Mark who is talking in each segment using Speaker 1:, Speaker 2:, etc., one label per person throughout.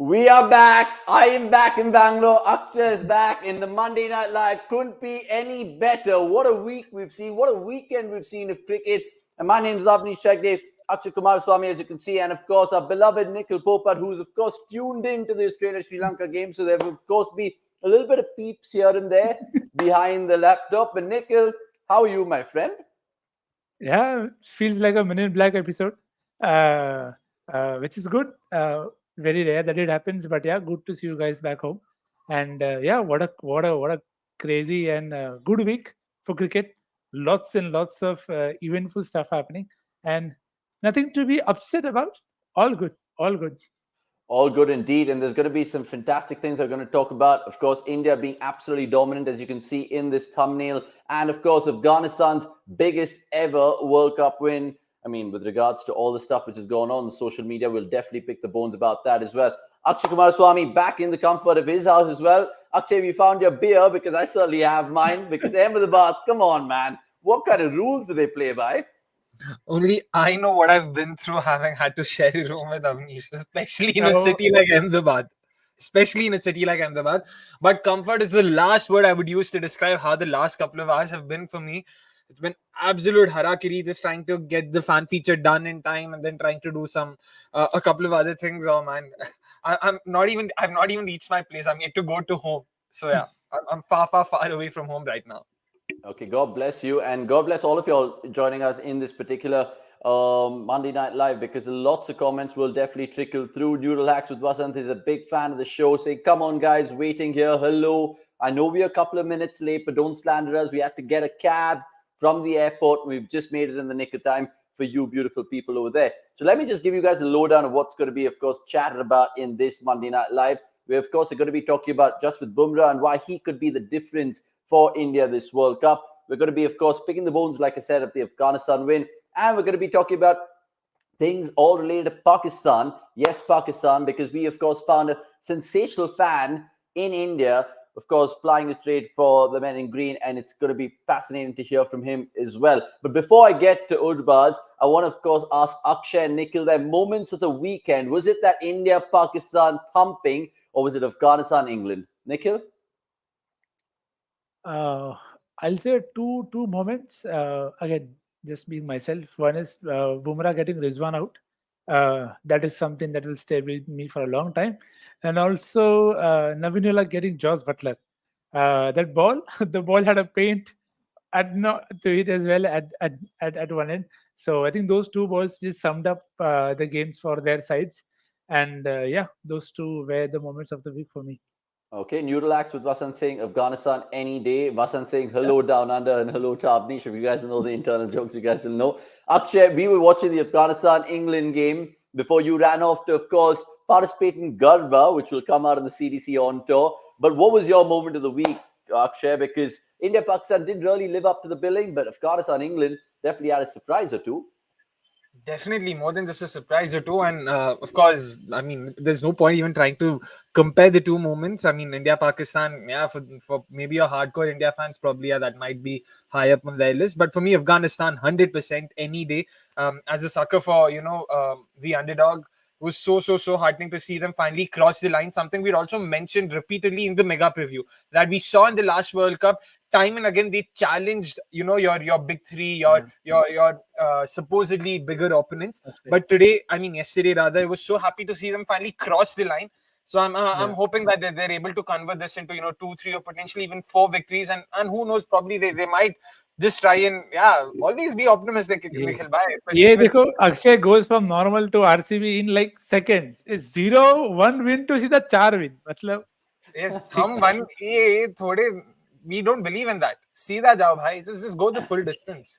Speaker 1: We are back. I am back in Bangalore. Akshay is back in the Monday Night Live. Couldn't be any better. What a week we've seen. What a weekend we've seen of cricket. And my name is Avni Shagdev, Akshay Kumaraswamy, as you can see. And of course, our beloved Nikhil Popat, who's of course tuned into the Australia-Sri Lanka game. So there will of course be a little bit of peeps here and there behind the laptop. But Nikhil, how are you, my friend?
Speaker 2: Yeah, it feels like a Men in Black episode, which is good. Very rare that it happens, but yeah, good to see you guys back home. And yeah, what a crazy and good week for cricket. Lots and lots of eventful stuff happening, and nothing to be upset about. All good, all good.
Speaker 1: All good indeed. And there's going to be some fantastic things we're going to talk about. Of course, India being absolutely dominant, as you can see in this thumbnail. And of course, Afghanistan's biggest ever World Cup win. I mean, with regards to all the stuff which is going on social media, we'll definitely pick the bones about that as well. Akshay Kumaraswamy back in the comfort of his house as well. Akshay, we found your beer because I certainly have mine. Because Ahmedabad, come on, man. What kind of rules do they play by?
Speaker 3: Only I know what I've been through having had to share a room with Avnish, especially in a city like Ahmedabad. But comfort is the last word I would use to describe how the last couple of hours have been for me. It's been absolute harakiri, just trying to get the fan feature done in time and then trying to do a couple of other things. Oh man, I've not even reached my place. I'm yet to go to home. So yeah, I'm far away from home right now.
Speaker 1: Okay, God bless you, and God bless all of you all joining us in this particular Monday Night Live, because lots of comments will definitely trickle through. Noodle Hacks with Vasant is a big fan of the show, saying, come on guys, waiting here, hello. I know we're a couple of minutes late, but don't slander us. We had to get a cab from the airport. We've just made it in the nick of time for you beautiful people over there. So let me just give you guys a lowdown of what's going to be, of course, chatted about in this Monday Night Live. We, of course, are going to be talking about just with Bumrah and why he could be the difference for India this World Cup. We're going to be, of course, picking the bones, like I said, of the Afghanistan win. And we're going to be talking about things all related to Pakistan. Yes, Pakistan, because we, of course, found a sensational fan in India, of course, flying the straight for the men in green. And it's going to be fascinating to hear from him as well. But before I get to Urbaz, I want to, of course, ask Akshay and Nikhil their moments of the weekend. Was it that India-Pakistan thumping, or was it Afghanistan-England? Nikhil?
Speaker 2: I'll say two moments. Again, just being myself. One is Bumrah getting Rizwan out. That is something that will stay with me for a long time. And also Navinula getting Josh Butler. That ball, the ball had a paint to it as well at one end. So I think those two balls just summed up the games for their sides. And yeah, those two were the moments of the week for me.
Speaker 1: Okay, Noodleax with Vasant saying Afghanistan any day. Vasant saying hello down under and hello to Avnish. If you guys know the internal jokes, you guys will know. Akshay, we were watching the Afghanistan-England game before you ran off to, of course, participate in Garba, which will come out in the CDC on tour. But what was your moment of the week, Akshay? Because India-Pakistan didn't really live up to the billing, but Afghanistan-England definitely had a surprise or two.
Speaker 3: Definitely more than just a surprise or two. And of course, I mean, there's no point even trying to compare the two moments. I mean, India, Pakistan, yeah, for maybe your hardcore India fans, probably, yeah, that might be high up on their list. But for me, Afghanistan, 100% any day. As a sucker for, the underdog, it was so heartening to see them finally cross the line. Something we'd also mentioned repeatedly in the mega preview that we saw in the last World Cup. Time and again, they challenged, your big three, your supposedly bigger opponents. But yesterday rather, I was so happy to see them finally cross the line. So I'm hoping that they're able to convert this into 2, 3, or potentially even 4 victories. And who knows, probably they might just try and always be optimistic. Nikhil bhai,
Speaker 2: Yeah, Akshay goes from normal to RCB in like seconds. It's 0-1 win to see the 4 win.
Speaker 3: Yes, we don't believe in that. See that, jao bhai. Just go the full distance.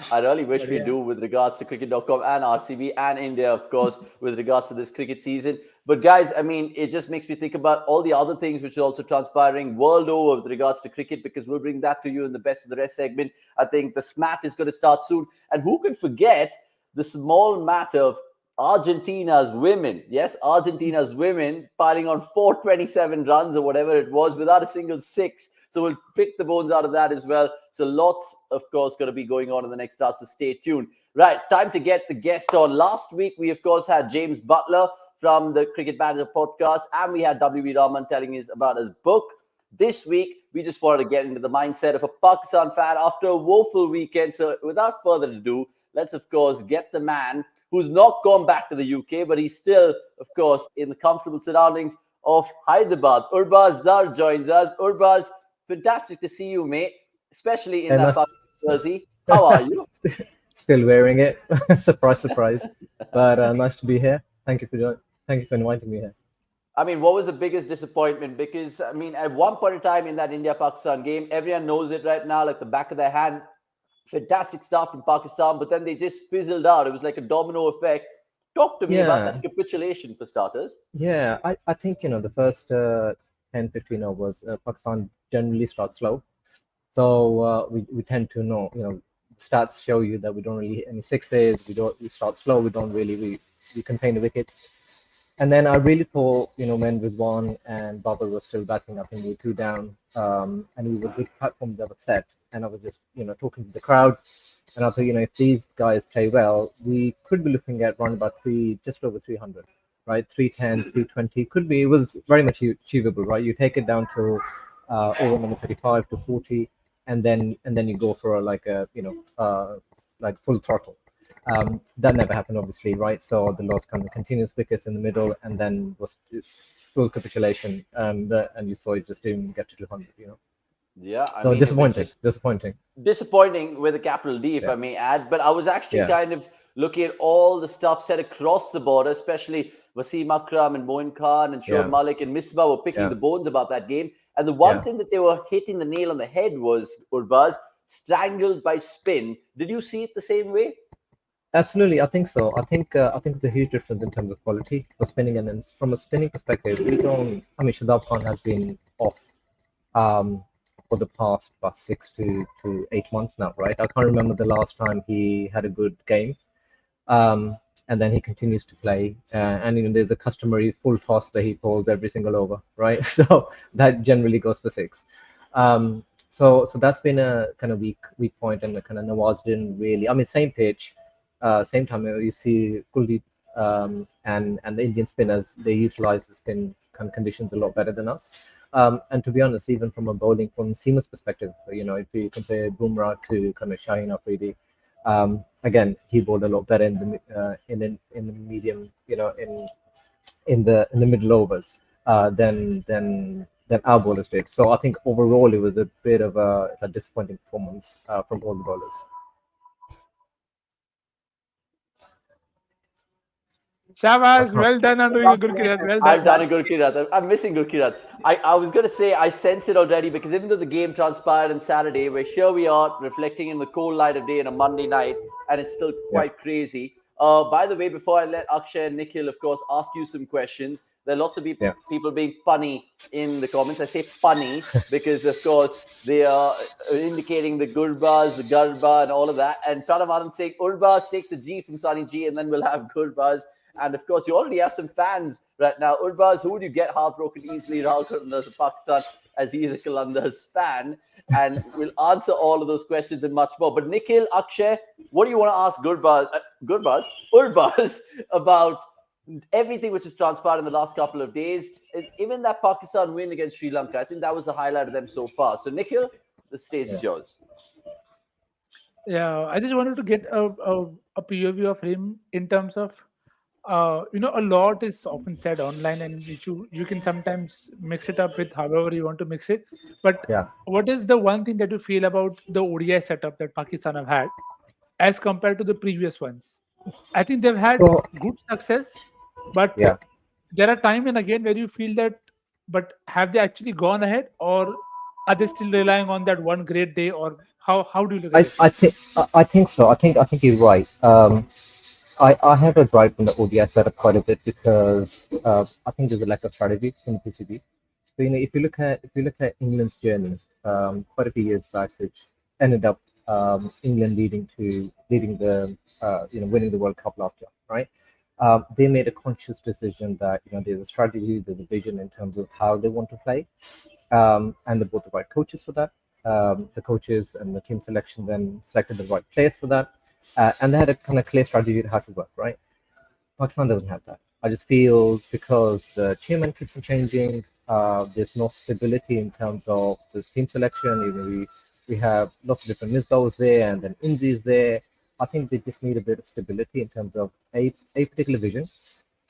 Speaker 1: I really wish we do with regards to cricket.com and RCB and India, of course, with regards to this cricket season. But guys, I mean, it just makes me think about all the other things which are also transpiring world over with regards to cricket, because we'll bring that to you in the best of the rest segment. I think the SMAT is going to start soon. And who can forget the small matter of Argentina's women? Yes, Argentina's women piling on 427 runs or whatever it was without a single six. So we'll pick the bones out of that as well. So lots, of course, going to be going on in the next hour. So stay tuned. Right, time to get the guest on. Last week, we, of course, had James Butler from the Cricket Manager podcast, and we had WB Rahman telling us about his book. This week, we just wanted to get into the mindset of a Pakistan fan after a woeful weekend. So without further ado, let's, of course, get the man who's not gone back to the UK, but he's still, of course, in the comfortable surroundings of Hyderabad. Urbaz Dar joins us. Urbaz, fantastic to see you, mate, especially in that jersey. How are you?
Speaker 4: Still wearing it. Surprise, surprise. But nice to be here. Thank you for inviting me here.
Speaker 1: I mean, what was the biggest disappointment? Because, I mean, at one point in time in that India-Pakistan game, everyone knows it right now, like the back of their hand. Fantastic stuff in Pakistan, but then they just fizzled out. It was like a domino effect. Talk to me about that capitulation for starters.
Speaker 4: Yeah, I think, the first 10, 15 overs, Pakistan generally starts slow. So we tend to know, stats show you that we don't really hit any sixes. We start slow. We contain the wickets. And then I really thought, when Rizwan and Babar were still batting, I think we were 2 down, and we were big platforms that were set. And I was just, talking to the crowd, and I thought, if these guys play well, we could be looking at around about just over 300, right? 310, 320 could be. It was very much achievable, right? You take it down to over number 35 to 40, and then you go for like full throttle. That never happened, obviously, right? So the loss kind of continuous wickets in the middle, and then was full capitulation, and you saw it just didn't get to 200,
Speaker 1: Yeah.
Speaker 4: So disappointing.
Speaker 1: Disappointing with a capital D, if I may add. But I was actually kind of looking at all the stuff said across the border, especially Wasim Akram and Moin Khan and Shoaib Malik and Misbah were picking the bones about that game. And the one thing that they were hitting the nail on the head was, Urbaz, strangled by spin. Did you see it the same way?
Speaker 4: Absolutely, I think so. I think the huge difference in terms of quality for spinning, and then from a spinning perspective, Shadab Khan has been off for the past 6 to 8 months now, right? I can't remember the last time he had a good game. And then he continues to play, and there's a customary full toss that he pulls every single over, right? So that generally goes for 6. So that's been a kind of weak point, and the kind of Nawaz didn't really. Same pitch. Same time, you see Kuldeep and the Indian spinners, they utilize the spin kind of conditions a lot better than us. And to be honest, even from a bowling, from Seamer's perspective, if you compare Bumrah to kind of Shaheen Afridi, again, he bowled a lot better in the medium, in the middle overs than our bowlers did. So I think overall it was a bit of a disappointing performance from all the bowlers.
Speaker 2: Shabazz, well done on doing a good kirat. Well done.
Speaker 1: I've done a good kirat. I'm missing good kirat. I was going to say I sense it already, because even though the game transpired on Saturday, here we are reflecting in the cold light of day on a Monday night, and it's still quite crazy. By the way, before I let Akshay and Nikhil, of course, ask you some questions, there are lots of people being punny in the comments. I say punny because, of course, they are indicating the Gurbaz, the Garba, and all of that. And Pranamadan saying, Urbaz, take the G from Sunny G, and then we'll have Gurbaz. And of course, you already have some fans right now. Urbaz, who would you get heartbroken easily? Rahul Kalandar's of Pakistan, as he is a Kalandar's fan. And we'll answer all of those questions and much more. But Nikhil, Akshay, what do you want to ask Urbaz about everything which has transpired in the last couple of days? Even that Pakistan win against Sri Lanka, I think that was the highlight of them so far. So Nikhil, the stage is yours.
Speaker 2: Yeah, I just wanted to get a POV of him in terms of a lot is often said online, and you can sometimes mix it up with however you want to mix it. But what is the one thing that you feel about the ODI setup that Pakistan have had as compared to the previous ones? I think they've had good success, but there are time and again where you feel that, but have they actually gone ahead, or are they still relying on that one great day, or how do you look at it?
Speaker 4: I think so. I think you're right. I have a gripe from the ODI setup quite a bit, because I think there's a lack of strategy in PCB. So if you look at England's journey, quite a few years back, which ended up England winning the World Cup last year, right? They made a conscious decision that there's a strategy, there's a vision in terms of how they want to play, and they brought the right coaches for that. The coaches and the team selection then selected the right players for that. And they had a kind of clear strategy to how to work, right? Pakistan doesn't have that. I just feel because the chairman keeps on changing, there's no stability in terms of the team selection. We have lots of different misbows there, and then Inzi's there. I think they just need a bit of stability in terms of a particular vision.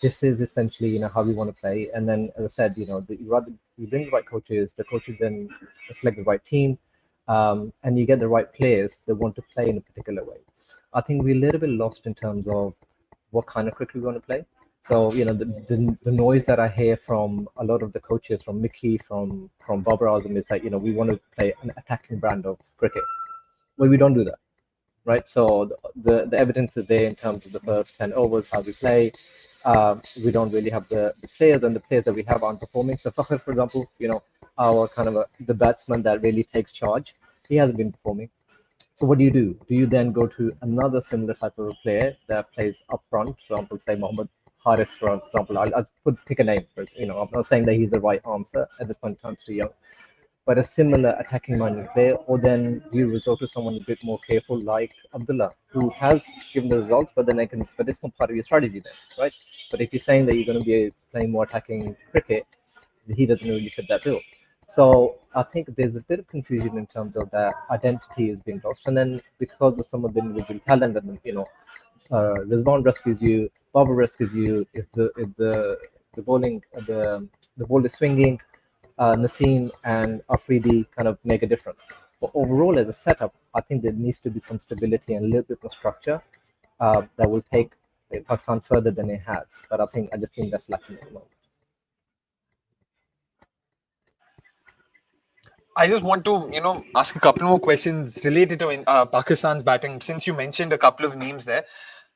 Speaker 4: This is essentially, how we want to play. And then, as I said, you bring the right coaches, the coaches then select the right team, and you get the right players that want to play in a particular way. I think we're a little bit lost in terms of what kind of cricket we want to play. So, the noise that I hear from a lot of the coaches, from Mickey, from Bumrah, is that, we want to play an attacking brand of cricket. Well, we don't do that, right? So the evidence is there in terms of the first 10 overs, how we play. We don't really have the players, and the players that we have aren't performing. So Fakhr, for example, our kind of the batsman that really takes charge, he hasn't been performing. So what do? Do you then go to another similar type of a player that plays up front? For example, say Mohammad Haris, for example. I'll pick a name. I'm not saying that he's the right answer at this point in time, too young. But a similar attacking minded player, or then you resort to someone a bit more careful like Abdullah, who has given the results, but it's not part of your strategy then, right? But if you're saying that you're going to be playing more attacking cricket, he doesn't really fit that bill. So I think there's a bit of confusion in terms of that identity is being lost, and then because of some of the individual talent, and Rizwan rescues you, Baba rescues you. If the bowling the ball is swinging, Naseem and Afridi kind of make a difference. But overall, as a setup, I think there needs to be some stability and a little bit more structure that will take Pakistan further than it has. But I just think that's lacking at the moment.
Speaker 3: I just want to, ask a couple more questions related to Pakistan's batting. Since you mentioned a couple of names there,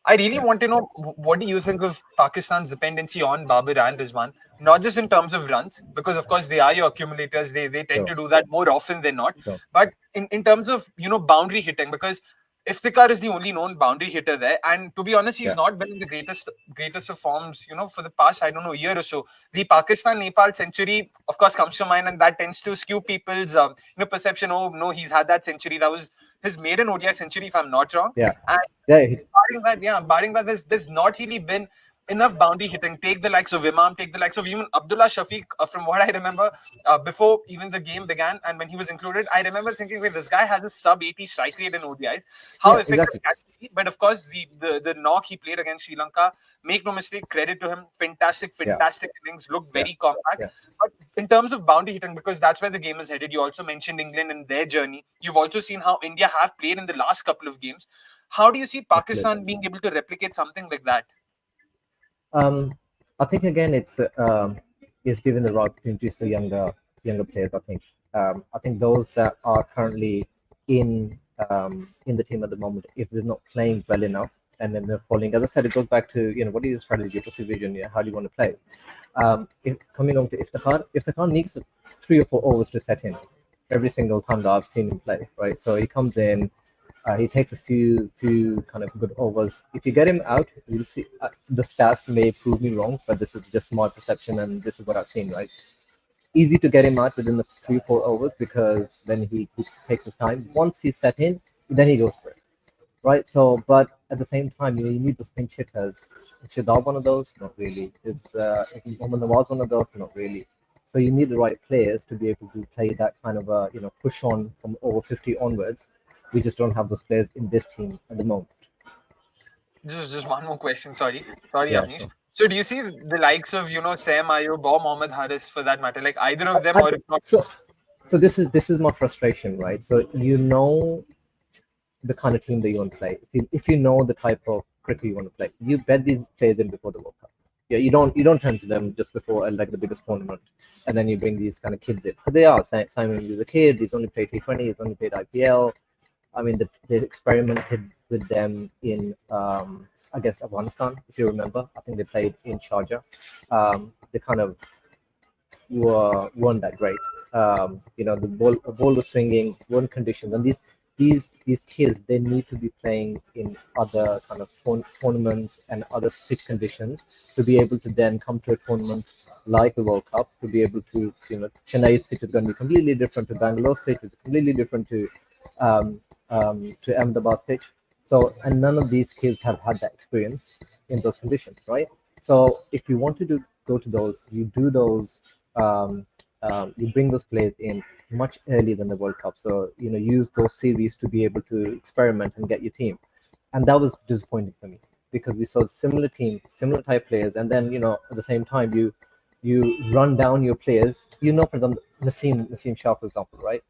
Speaker 3: I really want to know, what do you think of Pakistan's dependency on Babur and Rizwan? Not just in terms of runs, because of course they are your accumulators. They tend to do that more often than not.
Speaker 4: Sure.
Speaker 3: But in terms of boundary hitting, because Iftikhar is the only known boundary hitter there, and to be honest, he's not been in the greatest of forms, for the past, I don't know, year or so. The Pakistan-Nepal century, of course, comes to mind, and that tends to skew people's perception. Oh no, he's had that century. That was his maiden ODI century, if I'm not wrong.
Speaker 4: Yeah.
Speaker 3: And barring that, there's not really been enough boundary hitting. Take the likes of Imam, take the likes of even Abdullah Shafiq. From what I remember, before even the game began, and when he was included, I remember thinking, wait, this guy has a sub 80 strike rate in ODIs. How effective can he be? But of course, the knock he played against Sri Lanka, make no mistake, credit to him. Fantastic innings, looked very compact.
Speaker 4: Yeah.
Speaker 3: But in terms of boundary hitting, because that's where the game is headed, you also mentioned England and their journey. You've also seen how India have played in the last couple of games. How do you see Pakistan being able to replicate something like that?
Speaker 4: I think again it's given the right opportunities to younger players. I think those that are currently in the team at the moment, if they're not playing well enough, and then they're falling. As I said, it goes back to what is your strategy, what's your vision, how do you want to play? Coming on to Iftikhar needs 3 or 4 overs to set in every single time that I've seen him play, right? So he comes in. He takes a few kind of good overs. If you get him out, you'll see the stats may prove me wrong, but this is just my perception and this is what I've seen, right? Easy to get him out within the 3-4 overs because then he takes his time. Once he's set in, then he goes for it, right? So, but at the same time, you need those pinch hitters. Is Shadab one of those? Not really. Is Mohammad Nawaz one of those? Not really. So you need the right players to be able to play that kind of a push on from over 50 onwards. We just don't have those players in this team at the moment.
Speaker 3: Just one more question. Sorry,
Speaker 4: Yeah,
Speaker 3: Avnish.
Speaker 4: sure.
Speaker 3: So do you see the likes of Sam Ayub or Mohammad Haris, for that matter, like either of them, or if not?
Speaker 4: So this is my frustration, right? So the kind of team that you want to play. If you know the type of cricket you want to play, you bet these players in before the World Cup. Yeah, you don't turn to them just before like the biggest tournament, and then you bring these kind of kids in. But they are Simon is a kid. He's only played T20. He's only played IPL. I mean, they experimented with them in, I guess, Afghanistan, if you remember. I think they played in Sharjah. They kind of weren't that great. The ball was swinging, weren't conditions, and these kids, they need to be playing in other kind of tournaments and other pitch conditions to be able to then come to a tournament like the World Cup, to be able to, Chennai's pitch is going to be completely different to Bangalore's pitch, is completely different to Ahmedabad pitch. So, and none of these kids have had that experience in those conditions, right? So if you want to go to those, you do those. You bring those players in much earlier than the World Cup. So use those series to be able to experiment and get your team. And that was disappointing for me because we saw similar team, similar type players, and then at the same time you run down your players. For example, Naseem Shah, for example, right?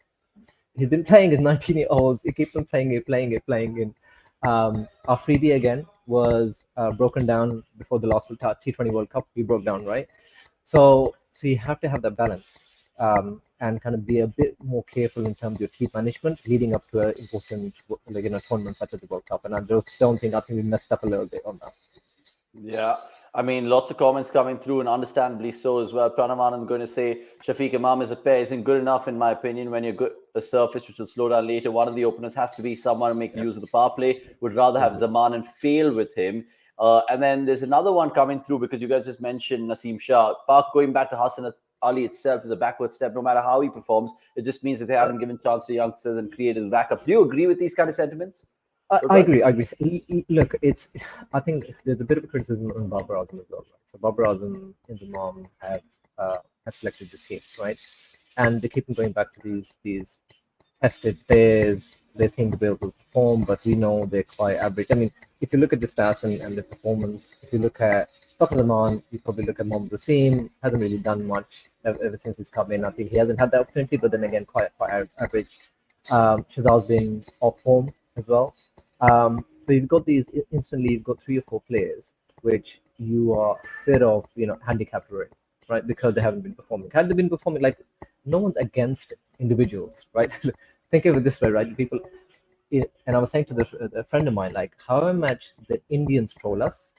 Speaker 4: He's been playing as 19-year-olds. He keeps on playing it. Afridi again was broken down before the last T20 World Cup. He broke down, right? So you have to have that balance and kind of be a bit more careful in terms of your team management leading up to an important tournament such as the World Cup. And I think we messed up a little bit on that.
Speaker 1: Yeah, I mean, lots of comments coming through, and understandably so as well. Pranav going to say Shafiq Imam as a pair isn't good enough, in my opinion. When you're good, a surface which will slow down later, one of the openers has to be someone to make use of the power play. Would rather have Zaman and fail with him. And then there's another one coming through because you guys just mentioned Naseem Shah. Park going back to Hassan Ali itself is a backward step. No matter how he performs, it just means that they haven't given chance to youngsters and created backups. Do you agree with these kind of sentiments?
Speaker 4: I agree. Look, I think there's a bit of a criticism on Bumrah as well. Right? So Bumrah and Inzamam have selected this team, right? And they keep on going back to these tested players. They think they'll perform, but we know they're quite average. I mean, if you look at the stats and the performance, if you look at Zaman, you probably look at Mohammad Wasim, hasn't really done much ever since he's come in. I think he hasn't had the opportunity, but then again, quite average. Shahzad's been off form as well. So you've got instantly you've got 3 or 4 players which you are a bit of handicapped with, right? Because they haven't been performing. Had they been performing, like, no one's against individuals, right? Think of it this way, right? People, and I was saying to a friend of mine, like, however much the Indians troll us,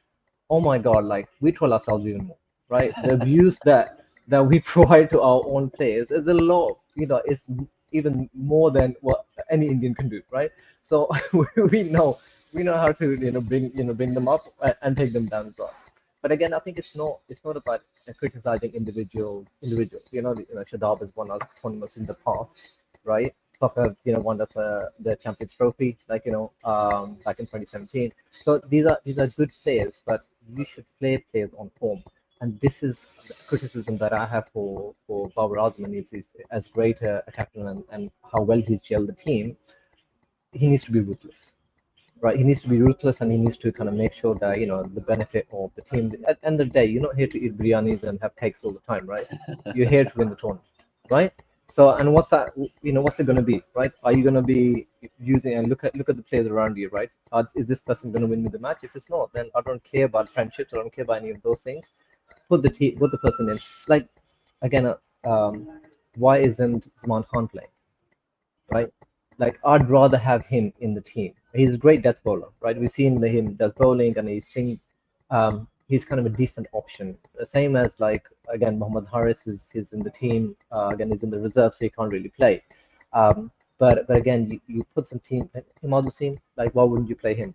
Speaker 4: oh my god, like, we troll ourselves even more, right? The abuse that we provide to our own players is a lot, it's even more than what any Indian can do, right? So we know how to bring them up and take them down as well. But again, I think it's not about criticizing individuals. Shadab has won our tournaments in the past, right? Tucker, won us the Champions Trophy, back in 2017. So these are good players, but you should play players on form. And this is the criticism that I have for Babar Azam. He's as great a captain and how well he's gelled the team. He needs to be ruthless, right? He needs to be ruthless, and he needs to kind of make sure that the benefit of the team. At the end of the day, you're not here to eat biryanis and have cakes all the time, right? You're here to win the tournament, right? So, and what's that? What's it going to be, right? Are you going to be using and look at the players around you, right? Is this person going to win me the match? If it's not, then I don't care about friendships. I don't care about any of those things. Put the person in. Like, again, why isn't Zaman Khan playing, right? Like, I'd rather have him in the team. He's a great death bowler, right? We've seen him does bowling, and he's kind of a decent option. The same as, like, again, Mohammad Haris is in the team. Again, he's in the reserve, so he can't really play. But again, you put some team. Imad Wasim, like, why wouldn't you play him?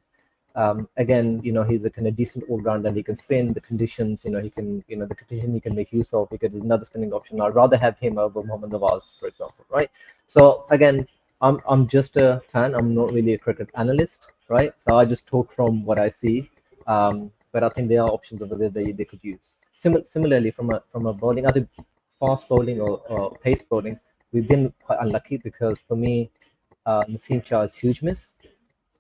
Speaker 4: Again, he's a kind of decent all-rounder, and he can spin the conditions. He can, the condition he can make use of because there's another spinning option. I'd rather have him over Mohammad Nawaz, for example, right? So again, I'm just a fan. I'm not really a cricket analyst, right? So I just talk from what I see. But I think there are options over there they could use. Similarly, from a bowling, either fast bowling or pace bowling, we've been quite unlucky because for me, Naseem Shah is huge miss.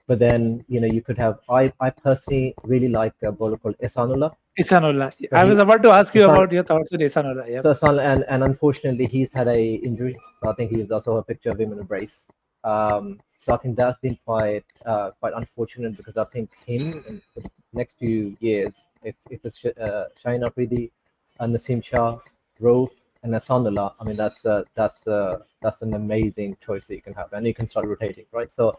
Speaker 4: But then you could have. I personally really like a bowler called Ihsanullah.
Speaker 2: Ihsanullah.
Speaker 4: So
Speaker 2: I was about to ask you about your thoughts on Ihsanullah. Yeah.
Speaker 4: So and unfortunately he's had a injury. So I think I saw a picture of him in a brace. So I think that's been quite unfortunate because I think him in the next few years, if it's Shaheen Afridi and Naseem Shah, Rauf and Ihsanullah, I mean that's an amazing choice that you can have, and you can start rotating, right? So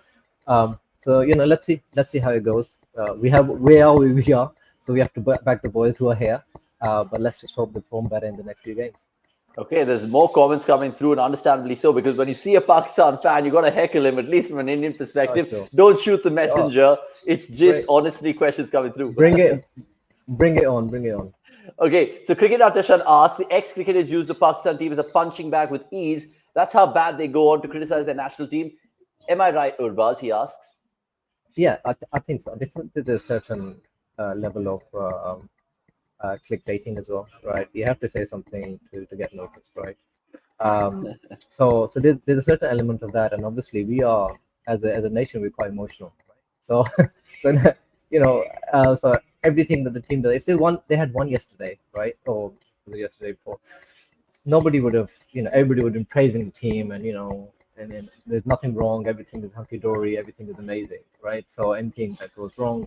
Speaker 4: let's see how it goes. We are where we are, so we have to back the boys who are here. But let's just hope they perform better in the next few games.
Speaker 1: Okay, there's more comments coming through, and understandably so, because when you see a Pakistan fan, you got to heckle him, at least from an Indian perspective.
Speaker 4: Sure.
Speaker 1: Don't shoot the messenger. It's just honestly questions coming through.
Speaker 4: Bring it on.
Speaker 1: Okay, so Cricket Atashan asks, the ex-cricketers use the Pakistan team as a punching bag with ease. That's how bad they go on to criticize their national team. Am I right, Urbaz? He asks.
Speaker 4: Yeah, I think so. There's a certain level of clickbaiting as well, right? You have to say something to get noticed, right? So there's a certain element of that, and obviously we are as a nation we're quite emotional, right? So so you know so everything that the team does, if they had won yesterday, right, or was it yesterday before, nobody would have, everybody would have been praising the team, and and then there's nothing wrong, everything is hunky dory, everything is amazing, right? So anything that goes wrong,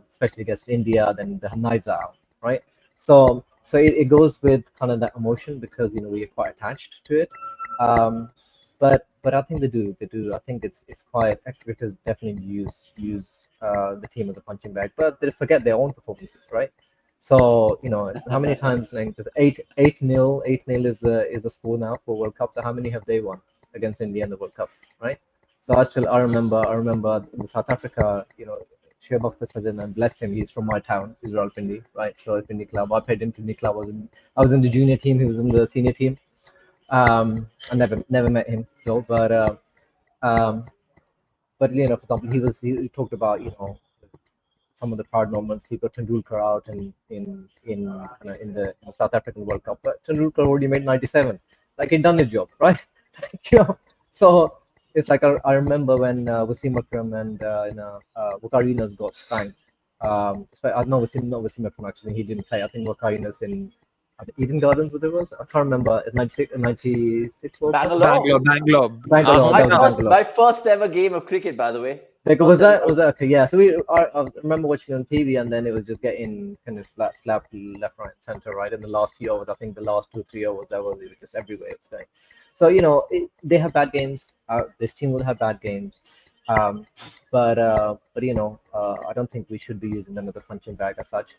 Speaker 4: especially against India, then the knives are out, right? So it goes with kind of that emotion because we are quite attached to it. But I think they do. I think it's quite cricketers definitely use the team as a punching bag, but they forget their own performances, right? So how many times, like, there's 8-0 is the score now for World Cup. So how many have they won against India in the World Cup, right? So I remember in South Africa, Shoaib Akhtar, and bless him, he's from my town, he's Rawalpindi, right? So Pindi Club, I played in Pindi Club. I was in the junior team, he was in the senior team. I never met him though, um, but for example, he talked about some of the proud moments. He got Tendulkar out in the South African World Cup, but Tendulkar already made 97. Like, he'd done his job, right? So it's like I remember when Wasim Akram and Wakarinas got spanked. No, Wasim Akram actually. He didn't play. I think Wakarinas in Eden Gardens, what it was. I can't remember. 96 World Cup.
Speaker 1: Bangalore.
Speaker 3: Bangalore.
Speaker 4: Bangalore. That was Bangalore.
Speaker 1: My first ever game of cricket, by the way.
Speaker 4: Like, was that okay? Yeah. So I remember watching it on TV, and then it was just getting kind of slapped left, right, center, right. In the last few overs, I think the last 2-3 overs, it was just everywhere it was going. So they have bad games. This team will have bad games, but I don't think we should be using them as a punching bag as such.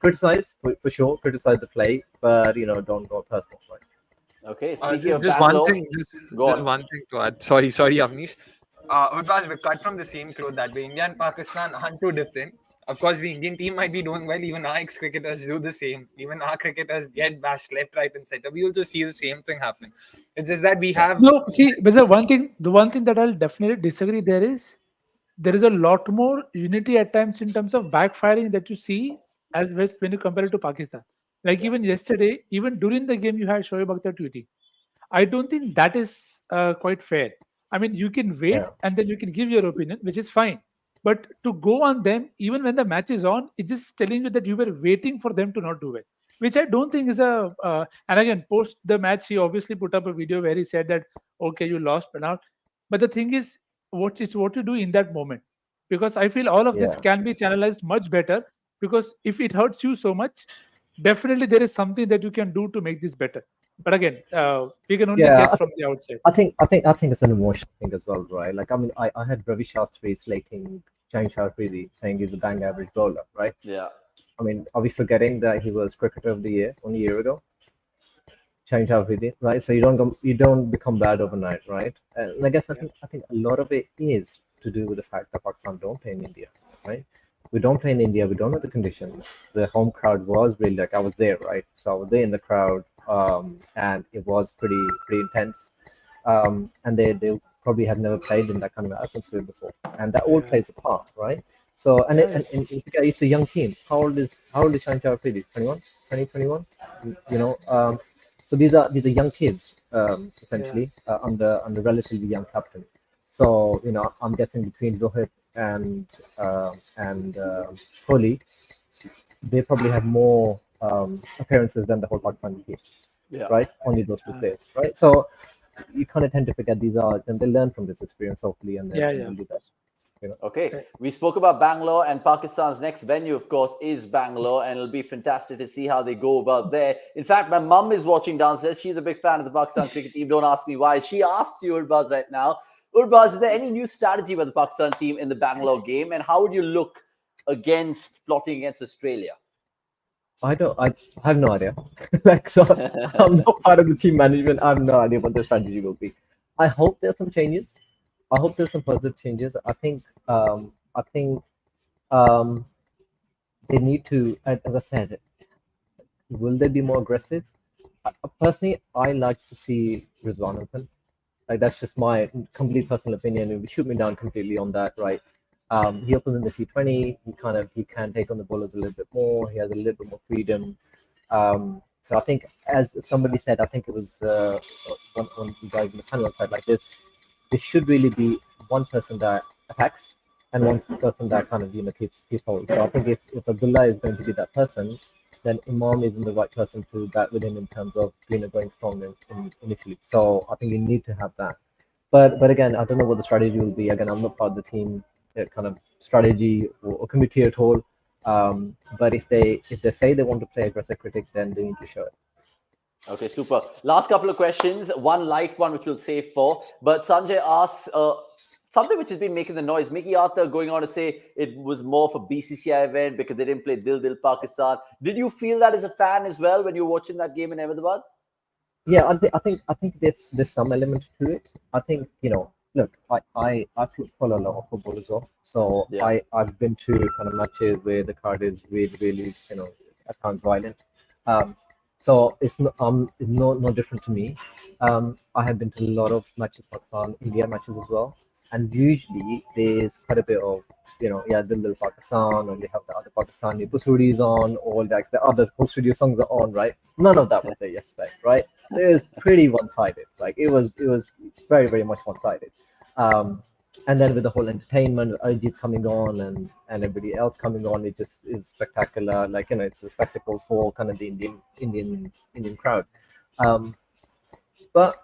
Speaker 4: Criticize for sure, criticize the play, but don't go personal, right?
Speaker 1: Okay, speaking of
Speaker 3: Just
Speaker 1: Bangalore,
Speaker 3: one thing. Just one thing to add. Sorry, Avnish. Urbaz, we're cut from the same cloth that way. India and Pakistan aren't too different. Of course, the Indian team might be doing well. Even our ex-cricketers do the same. Even our cricketers get bashed left, right, and center. We also see the same thing happen. It's just that we have.
Speaker 2: No, see, but the one thing that I'll definitely disagree there is a lot more unity at times in terms of backfiring that you see as well when you compare it to Pakistan. Like, even yesterday, even during the game, you had Shoaib Akhtar tweeting. I don't think that is quite fair. I mean, you can wait
Speaker 4: Yeah.
Speaker 2: and then you can give your opinion, which is fine. But to go on them, even when the match is on, it's just telling you that you were waiting for them to not do well, which I don't think is a. And again, post the match, he obviously put up a video where he said that, okay, you lost, but now. But the thing is, what you do in that moment, because I feel all of this
Speaker 4: Yeah.
Speaker 2: can be channelized much better. Because if it hurts you so much, definitely there is something that you can do to make this better. But again, we can only
Speaker 4: Yeah.
Speaker 2: guess from the outside.
Speaker 4: I think it's an emotional thing as well, right? Like, I mean, I had Ravi Shastri slating Shaheen Shah Afridi, saying he's a bang average bowler, right?
Speaker 1: yeah,
Speaker 4: I mean, are we forgetting that he was Cricketer of the Year 1 year ago? Shaheen Shah Afridi, right? So you don't become bad overnight, right? And I guess I think a lot of it is to do with the fact that Pakistan don't play in India, right? We don't play in India. We don't know the conditions. The home crowd was really, like, I was there, right? So I was there in the crowd, and it was pretty intense. And they probably have never played in that kind of atmosphere before, and that all plays a part, right? So and it's a young team. How old is Shaheen Shah Afridi? 21, 20, 21? So these are young kids, essentially, under relatively young captain. So I'm guessing between Rohit and Kohli, they probably have more appearances than the whole Pakistani team,
Speaker 1: yeah.
Speaker 4: right? Only those two players, right? So you kind of tend to forget these are, and they learn from this experience, hopefully, and then they'll do that.
Speaker 1: Okay, we spoke about Bangalore, and Pakistan's next venue, of course, is Bangalore, and it'll be fantastic to see how they go about there. In fact, my mum is watching downstairs. She's a big fan of the Pakistan cricket team. Don't ask me why. She asks you, Urbaz, right now. Urbaz, is there any new strategy by the Pakistan team in the Bangalore game, and how would you look against plotting against Australia?
Speaker 4: I have no idea. Like, so I'm not part of the team management. I have no idea what the strategy will be. I hope there's some changes. I hope there's some positive changes. I think they need to, as I said, will they be more aggressive? Personally, I like to see Rizwan open. Like, that's just my complete personal opinion. Shoot me down completely on that, right? He opens in the T20. He can take on the bowlers a little bit more. He has a little bit more freedom. So I think, as somebody said, I think it was one of the guys in the panel said, like this, there should really be one person that attacks and one person that kind of keeps hold. So I think if Abdullah is going to be that person, then Imam isn't the right person to bat with him in terms of going strong initially. So I think you need to have that. But again, I don't know what the strategy will be. Again, I'm not part of the team kind of strategy or committee at all. But if they say they want to play aggressive cricket, then they need to show it.
Speaker 1: Okay, super. Last couple of questions. One light one, which we'll save for. But Sanjay asks something which has been making the noise. Mickey Arthur going on to say it was more for BCCI event because they didn't play Dil Dil Pakistan. Did you feel that as a fan as well when you were watching that game in Ahmedabad?
Speaker 4: Yeah, I think there's some element to it. I think look, I follow a lot of football as well. So
Speaker 1: Yeah.
Speaker 4: I've been to kind of matches where the crowd is really at times violent. So it's no different to me. I have been to a lot of matches, Pakistan, India matches as well, and usually there's quite a bit of Dil Dil Pakistan, or they have the other Pakistani Pusudis on, or like the other Pusudi songs are on, right? None of that was there yesterday, right? So it was pretty one-sided. Like it was very, very much one-sided. And then with the whole entertainment, Ajit coming on and everybody else coming on, it just is spectacular. Like it's a spectacle for kind of the Indian crowd. But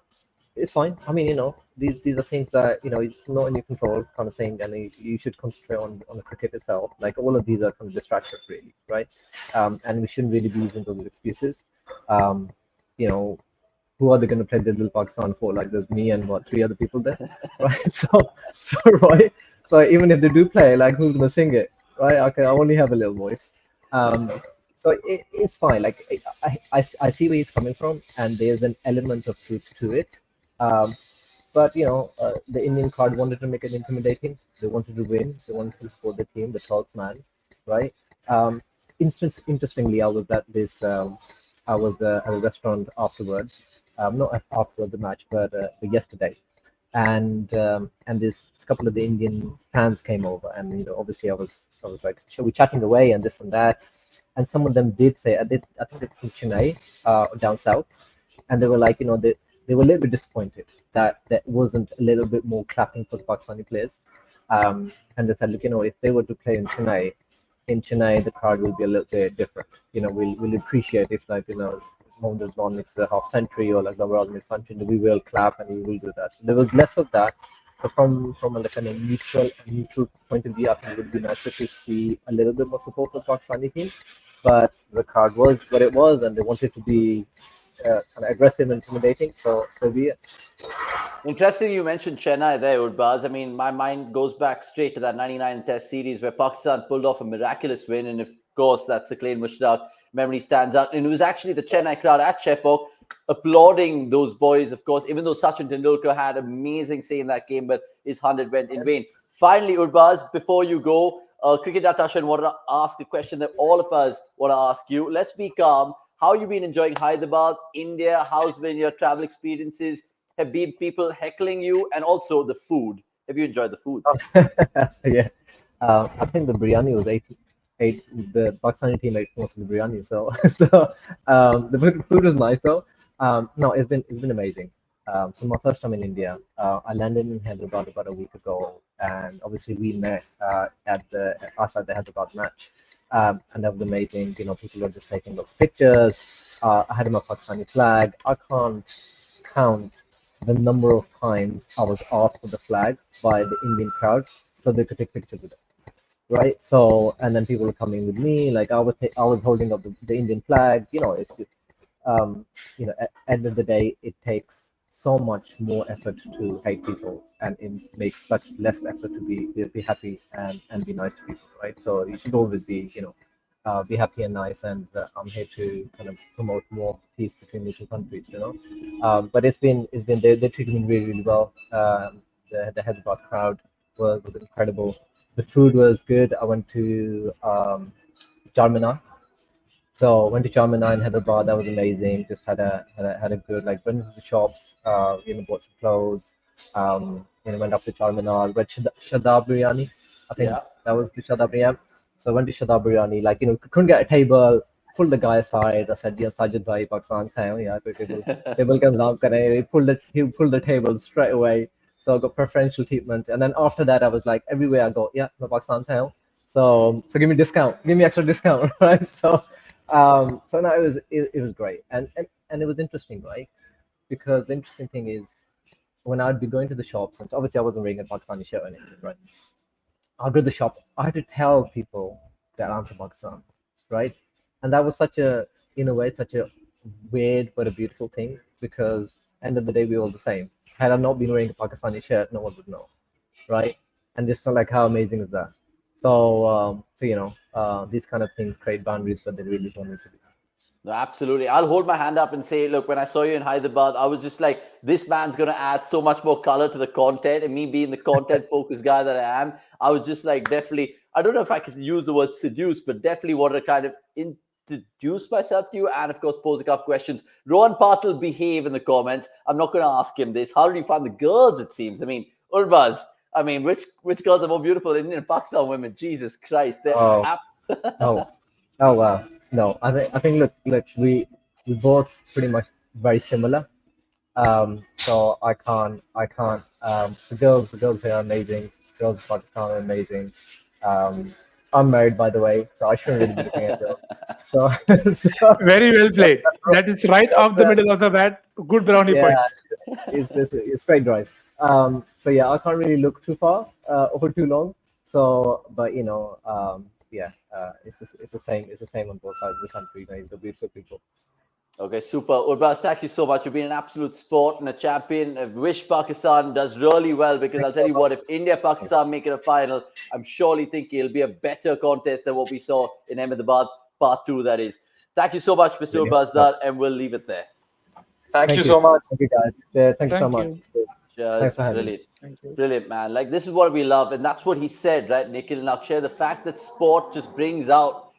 Speaker 4: it's fine. I mean, these are things that it's not in your control, kind of thing, and you should concentrate on the cricket itself. Like all of these are kind of distractions, really, right? And we shouldn't really be using those excuses. You know, who are they going to play the Dil Pakistan for? Like there's me and three other people there, right? So right. So even if they do play, like who's going to sing it, right? Okay, I only have a little voice. So it's fine. Like I see where he's coming from, and there's an element of truth to it. But the Indian crowd wanted to make it intimidating. They wanted to win. They wanted to support the team, the 12th man, right? Interestingly, I was at this. I was at a restaurant afterwards. Not after the match, but yesterday, and this couple of the Indian fans came over, and obviously I was like, "Shall we chatting away and this and that?" And some of them did say, I think they're from Chennai, down south, and they were like, they were a little bit disappointed that there wasn't a little bit more clapping for the Pakistani players. And they said, look, if they were to play in Chennai, the crowd will be a little bit different. We'll appreciate if Mohamed Rizwan makes a half century or like Bumrah makes a century, we will clap and we will do that. So there was less of that. So from a kind of neutral point of view, I think it would be nicer to see a little bit more support for the Pakistani team. But the crowd was what it was, and they wanted to be kind of aggressive and intimidating. So be it.
Speaker 1: Interesting you mentioned Chennai there, Urbaz. I mean, my mind goes back straight to that 99 Test series where Pakistan pulled off a miraculous win. And of course, that Saqlain Mushtaq memory stands out. And it was actually the Chennai crowd at Chepauk applauding those boys, of course, even though Sachin Tendulkar had amazing say in that game, but his 100 went in vain. Finally, Urbaz, before you go, Cricket.com wanted to ask a question that all of us want to ask you. Let's be calm. How you been enjoying Hyderabad, India? How's been your travel experiences? Have been people heckling you, and also the food? Have you enjoyed the food?
Speaker 4: Yeah, I think the biryani was eight. The Pakistani team ate most of the biryani, so the food was nice though. No, it's been amazing. So my first time in India, I landed in Hyderabad about a week ago, and obviously we met outside the Hyderabad match, and that was amazing. People were just taking those pictures. I had my Pakistani flag. I can't count the number of times I was asked for the flag by the Indian crowd so they could take pictures with it. Right. So, and then people were coming with me, like I was holding up the Indian flag. It's just, at the end of the day, it takes so much more effort to hate people, and it makes such less effort to be happy and be nice to people, right? So you should always be happy and nice, and I'm here to kind of promote more peace between the two countries, But it's been they treated me really, really well. The Hyderabad crowd was incredible. The food was good. I went to Charminar. So went to Charminar in Hyderabad. That was amazing. Just had a good, like, went to the shops. Bought some clothes. Went up to Charminar. Went Shadab biryani. I think
Speaker 1: Yeah.
Speaker 4: that was the Shadab Biryani. So I went to Shadab Biryani, like, couldn't get a table, pulled the guy aside. I said, yes, Sajid bhai, Pakistan se hai, yeah, table ka naam kare. He pulled the table straight away. So I got preferential treatment. And then after that, I was like, everywhere I go, yeah, I'm Pakistan se hai. So give me discount, give me extra discount, right? So no, it was great. And it was interesting, right? Because the interesting thing is, when I'd be going to the shops, and obviously I wasn't wearing a Pakistani shirt or anything, right? I'd go to the shops, I had to tell people that I'm from Pakistan, right? And that was in a way, such a weird but a beautiful thing, because end of the day, we're all the same. Had I not been wearing a Pakistani shirt, no one would know, right? And just like, how amazing is that? So these kind of things create boundaries, but they really don't need to be.
Speaker 1: No, absolutely. I'll hold my hand up and say, look, when I saw you in Hyderabad, I was just like, this man's going to add so much more color to the content. And me being the content focused guy that I am, I was just like, definitely, I don't know if I could use the word seduce, but definitely wanted to kind of introduce myself to you and, of course, pose a couple questions. Rohan Patil, behave in the comments. I'm not going to ask him this. How did you find the girls, it seems? I mean, Urbaz, I mean, which girls are more beautiful, Indian and Pakistan women? Jesus Christ.
Speaker 4: Oh, oh, oh wow. No, I think look, we both pretty much very similar. So I can't. The girls here are amazing. Girls in Pakistan are amazing. I'm married, by the way, so I shouldn't really be looking at girls. So,
Speaker 2: Very well played. That is right off the middle of the bat. Good brownie
Speaker 4: yeah,
Speaker 2: points.
Speaker 4: it's straight drive. So yeah, I can't really look too far or too long. So, but it's the same. It's the same on both sides of the country. The beautiful people.
Speaker 1: Okay, super. Urbaz, thank you so much. You've been an absolute sport and a champion. I wish Pakistan does really well, because I'll tell you what, if India-Pakistan make it a final, I'm surely thinking it'll be a better contest than what we saw in Ahmedabad, part 2, that is. Thank you so much, Mr. Urbaz, and we'll leave it there.
Speaker 3: Thank you so much.
Speaker 4: Thank you, guys. Yeah, thank you so
Speaker 2: Thank
Speaker 4: much.
Speaker 2: you.
Speaker 1: Cheers.
Speaker 4: for having me.
Speaker 1: Brilliant.
Speaker 2: Thank you.
Speaker 1: Brilliant, man. Like, this is what we love. And that's what he said, right, Nikhil and Akshay? The fact that sport just brings out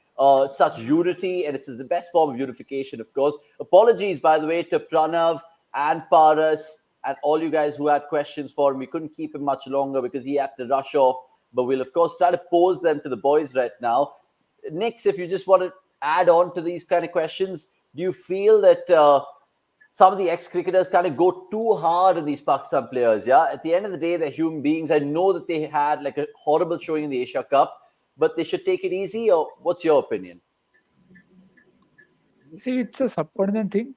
Speaker 1: such unity, and it's the best form of unification, of course. Apologies, by the way, to Pranav and Paras and all you guys who had questions for him. We couldn't keep him much longer because he had to rush off. But we'll, of course, try to pose them to the boys right now. Nix, if you just want to add on to these kind of questions, do you feel that some of the ex-cricketers kind of go too hard on these Pakistan players? Yeah, at the end of the day, they're human beings. I know that they had like a horrible showing in the Asia Cup, but they should take it easy, or what's your opinion?
Speaker 2: See, it's a subordinate thing.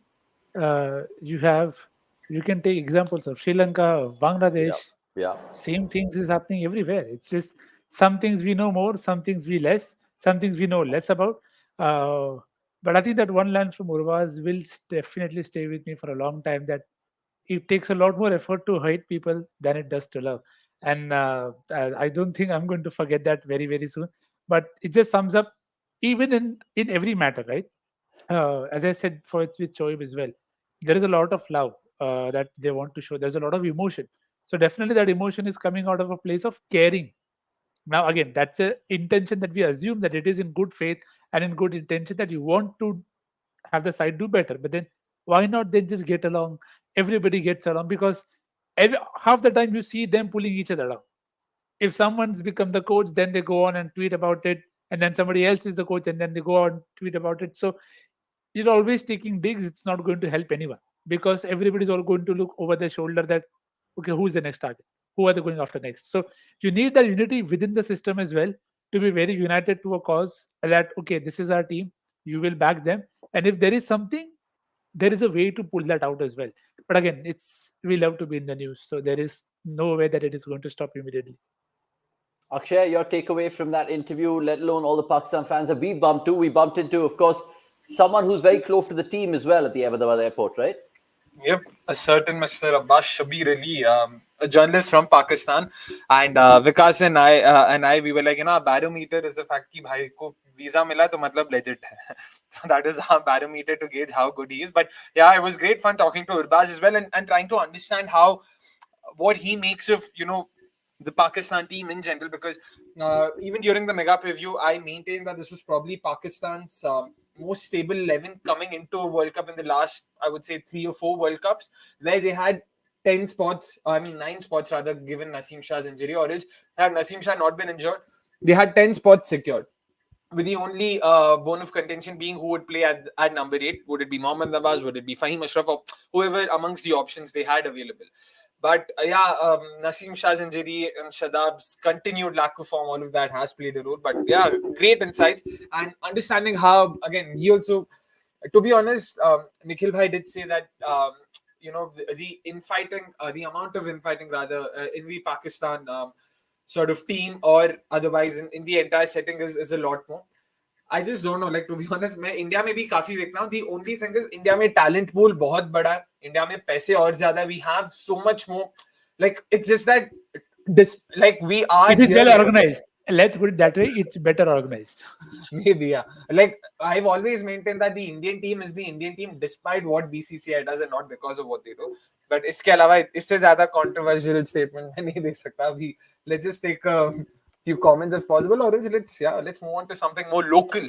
Speaker 2: You can take examples of Sri Lanka, of Bangladesh.
Speaker 1: Yeah.
Speaker 2: Same things is happening everywhere. It's just some things we know more, some things we less, some things we know less about. But I think that one line from Urvaz will definitely stay with me for a long time, that it takes a lot more effort to hate people than it does to love. And I don't think I'm going to forget that very, very soon. But it just sums up even in every matter, right? As I said with Choib as well, there is a lot of love that they want to show. There's a lot of emotion. So definitely that emotion is coming out of a place of caring. Now, again, that's an intention that we assume that it is in good faith and in good intention, that you want to have the side do better. But then why not then just get along? Everybody gets along, because half the time you see them pulling each other down. If someone's become the coach, then they go on and tweet about it, and then somebody else is the coach, and then they go on and tweet about it. So you're always taking digs. It's not going to help anyone, because everybody's all going to look over their shoulder that, okay, who's the next target? Who are they going after next? So you need that unity within the system as well, to be very united to a cause, that, okay, this is our team, you will back them. And if there is something, there is a way to pull that out as well. But again, we love to be in the news. So there is no way that it is going to stop immediately.
Speaker 1: Akshay, your takeaway from that interview, let alone all the Pakistan fans that we bumped into, of course, someone who's very close to the team as well at the Ahmedabad airport, right?
Speaker 3: Yep, a certain Mr. Abbas Shabir Ali, a journalist from Pakistan, and Vikas and I, we were like, our barometer is the fact that bhai ko visa mila, to matlab legit hai. So that is our barometer to gauge how good he is. But yeah, it was great fun talking to Urbaz as well, and trying to understand what he makes of the Pakistan team in general, because even during the mega preview, I maintained that this was probably Pakistan's most stable 11 coming into a World Cup in the last, I would say, 3 or 4 World Cups, where they had 10 spots, 9 spots rather, given Naseem Shah's injury, or else had Naseem Shah not been injured, they had 10 spots secured. With the only bone of contention being who would play at number 8. Would it be Mohammad Nawaz? Would it be Fahim Ashraf? Or whoever amongst the options they had available. But Naseem Shah's injury and Shadab's continued lack of form, all of that has played a role. But yeah, great insights and understanding how, again, he also, to be honest, Nikhil Bhai did say that, the infighting, the amount of infighting rather in the Pakistan sort of team or otherwise in the entire setting is a lot more. I just don't know, like, to be honest, मैं India में भी काफी देखता हूँ. The only thing is India में talent pool बहुत बड़ा है. इंडिया में पैसे और ज्यादा. We have so much more. Like, it's just that like we are.
Speaker 2: It is well organized. Let's put it that way. It's better organized.
Speaker 3: Maybe, yeah. Like, I've always maintained that the Indian team is the Indian team despite what BCCI does and not because of what they do. But इसके अलावा इससे ज़्यादा controversial statement मैं नहीं दे सकता अभी. Let's just take a few comments if possible, or let's move on to something more local.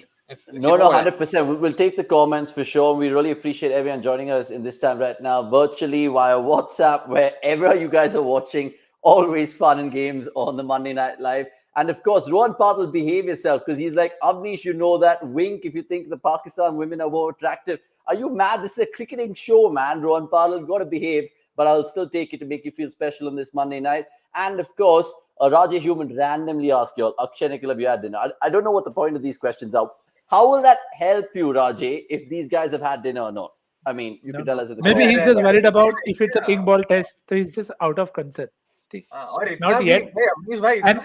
Speaker 1: No, 100%. We'll take the comments for sure. We really appreciate everyone joining us in this time right now, virtually via WhatsApp, wherever you guys are watching. Always fun and games on the Monday Night Live. And of course, Rohan Patil, behave yourself, because he's like, Avnish, you know that, wink if you think the Pakistan women are more attractive. Are you mad? This is a cricketing show, man. Rohan Patil, got to behave. But I'll still take it to make you feel special on this Monday night. And of course, Rajesh Human randomly asked you all, Akshay, Nikhil, have you had dinner? I don't know what the point of these questions are. How will that help you, Rajay, if these guys have had dinner or not? I mean, you can tell us.
Speaker 2: Maybe he's just worried about if it's a pink ball test, so he's just out of concern. Not yet. And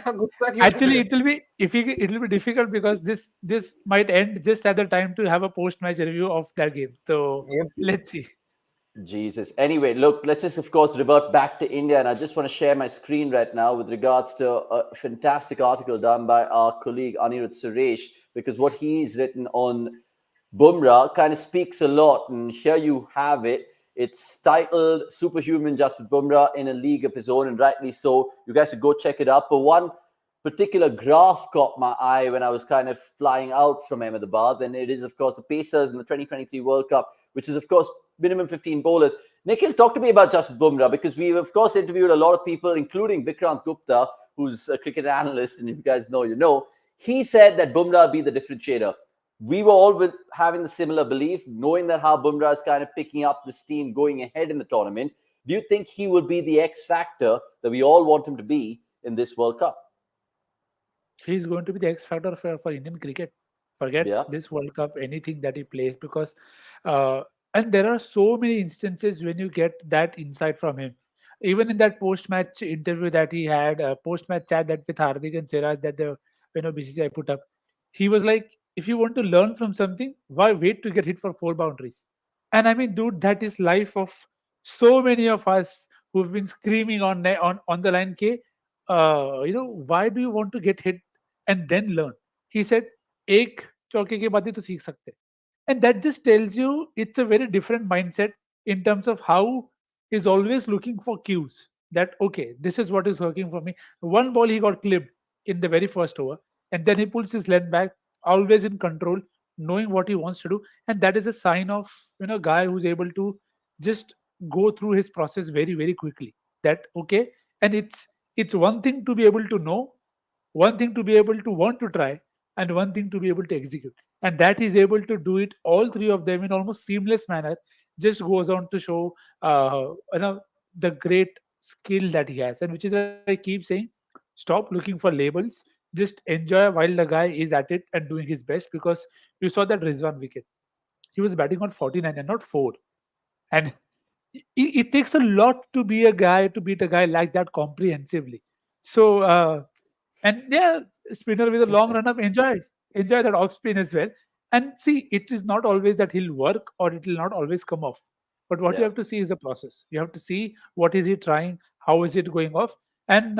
Speaker 2: actually, it will be difficult because this might end just at the time to have a post-match review of that game. So let's see.
Speaker 1: Jesus. Anyway, look, let's just, of course, revert back to India. And I just want to share my screen right now with regards to a fantastic article done by our colleague Anirudh Suresh, because what he's written on Bumrah kind of speaks a lot. And here you have it. It's titled Superhuman Just with Bumrah in a League of His Own, and rightly so. You guys should go check it out. But one particular graph caught my eye when I was kind of flying out from Ahmedabad, and it is, of course, the Pacers in the 2023 World Cup, which is, of course, minimum 15 bowlers. Nikhil, talk to me about Just Bumrah, because we've, of course, interviewed a lot of people, including Vikrant Gupta, who's a cricket analyst, and if you guys know, you know. He said that Bumrah would be the differentiator. We were all having the similar belief, knowing that how Bumrah is kind of picking up this team going ahead in the tournament. Do you think he will be the X factor that we all want him to be in this World Cup?
Speaker 2: He's going to be the X factor for Indian cricket. Forget this World Cup, anything that he plays, because and there are so many instances when you get that insight from him. Even in that post-match interview that he had, post-match chat that with Hardik and Siraj that the BCCI put up, he was like, if you want to learn from something, why wait to get hit for 4 boundaries? And I mean, dude, that is life of so many of us who've been screaming on the line, K, why do you want to get hit and then learn? He said, "Ek chauke ke baad hi to seekh sakte." And that just tells you it's a very different mindset in terms of how he's always looking for cues that, okay, this is what is working for me. One ball he got clipped in the very first over, and then he pulls his length back, always in control, knowing what he wants to do. And that is a sign of a guy who's able to just go through his process very, very quickly. That, okay, and it's one thing to be able to know, one thing to be able to want to try, and one thing to be able to execute. And that he's able to do it, all three of them, in almost seamless manner, just goes on to show the great skill that he has. And which is why I keep saying, stop looking for labels, just enjoy while the guy is at it and doing his best. Because you saw that Rizwan wicket, he was batting on 49 and not 4. And it takes a lot to be a guy, to beat a guy like that comprehensively. So and yeah, spinner with a long run up, enjoy that off spin as well. And see, it is not always that he'll work or it will not always come off. But what you have to see is the process. You have to see what is he trying, how is it going off. And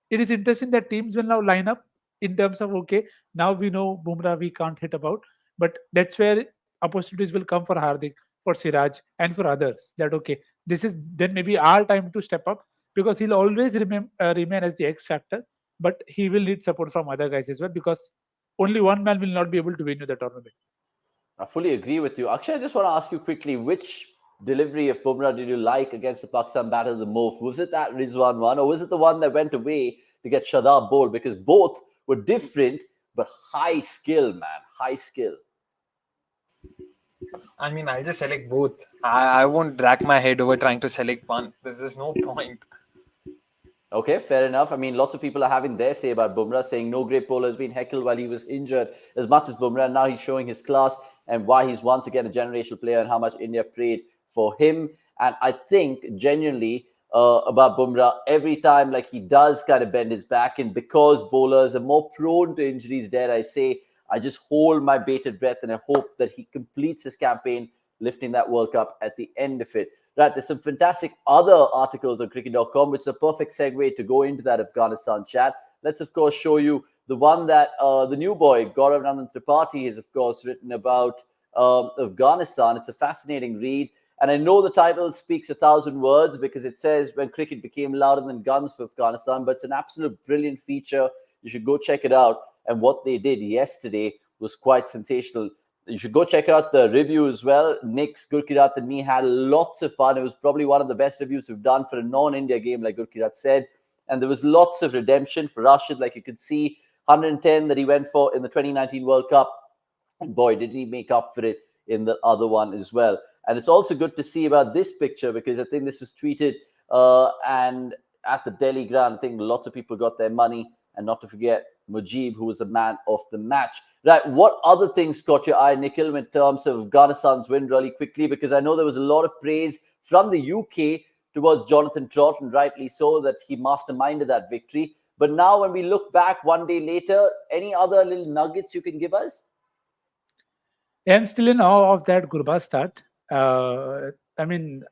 Speaker 2: it is interesting that teams will now line up in terms of, okay, now we know Bumrah we can't hit about, but that's where opportunities will come for Hardik, for Siraj, and for others. That, okay, this is then maybe our time to step up, because he'll always remain as the X factor, but he will need support from other guys as well, because only one man will not be able to win you the tournament.
Speaker 1: I fully agree with you. Akshay, I just want to ask you quickly, which delivery of Bumrah did you like against the Pakistan batter the most? Was it that Rizwan one, or was it the one that went away to get Shadab bowled? Because both were different, but high skill, man, high skill.
Speaker 3: I mean, I'll just select both. I won't rack my head over trying to select one. There's just no point.
Speaker 1: Okay, fair enough. I mean, lots of people are having their say about Bumrah, saying no great bowler has been heckled while he was injured as much as Bumrah. Now he's showing his class and why he's once again a generational player and how much India prayed for him. And I think genuinely about Bumrah, every time like he does kind of bend his back, and because bowlers are more prone to injuries, dare I say, I just hold my bated breath and I hope that he completes his campaign, lifting that World Cup at the end of it. Right, there's some fantastic other articles on cricket.com, which is a perfect segue to go into that Afghanistan chat. Let's, of course, show you the one that the new boy, Gaurav Nandan Tripathi, has, of course, written about Afghanistan. It's a fascinating read. And I know the title speaks 1,000 words because it says when cricket became louder than guns for Afghanistan, but it's an absolute brilliant feature. You should go check it out. And what they did yesterday was quite sensational. You should go check out the review as well. Nick's, Gurkirat and me had lots of fun. It was probably one of the best reviews we've done for a non-India game, like Gurkirat said. And there was lots of redemption for Rashid. Like you could see 110 that he went for in the 2019 World Cup. And boy, did he make up for it in the other one as well. And it's also good to see about this picture because I think this was tweeted and at the Delhi ground, I think lots of people got their money. And not to forget Mujib, who was a man of the match. Right, what other things caught your eye, Nikhil, in terms of Afghanistan's win really quickly? Because I know there was a lot of praise from the UK towards Jonathan Trott, and rightly so, that he masterminded that victory. But now when we look back one day later, any other little nuggets you can give us?
Speaker 2: I'm still in awe of that Gurbaz start. I mean,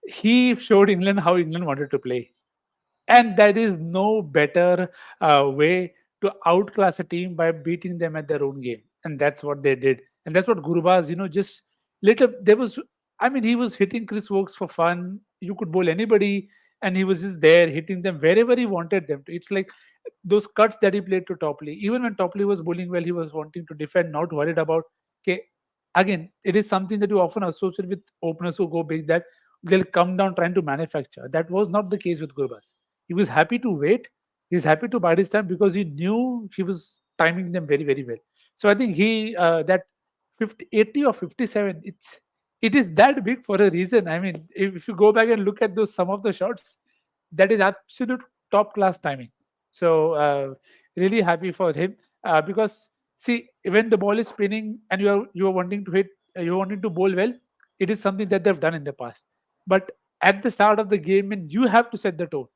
Speaker 2: he showed England how England wanted to play. And that is no better way to outclass a team by beating them at their own game. And that's what they did. And that's what Gurbaz, just later, he was hitting Chris Wokes for fun. You could bowl anybody, and he was just there hitting them wherever he wanted them to. It's like those cuts that he played to Topley. Even when Topley was bowling well, he was wanting to defend, not worried about, okay, again, it is something that you often associate with openers who go big, that they'll come down trying to manufacture. That was not the case with Gurbaz. He was happy to wait. He was happy to bide his time because he knew he was timing them very, very well. So I think he that 50, 80 or 57, it is that big for a reason. I mean, if you go back and look at those some of the shots, that is absolute top class timing. So really happy for him because see, when the ball is spinning and you are wanting to hit, you wanting to bowl well, it is something that they've done in the past. But at the start of the game, when you have to set the tone,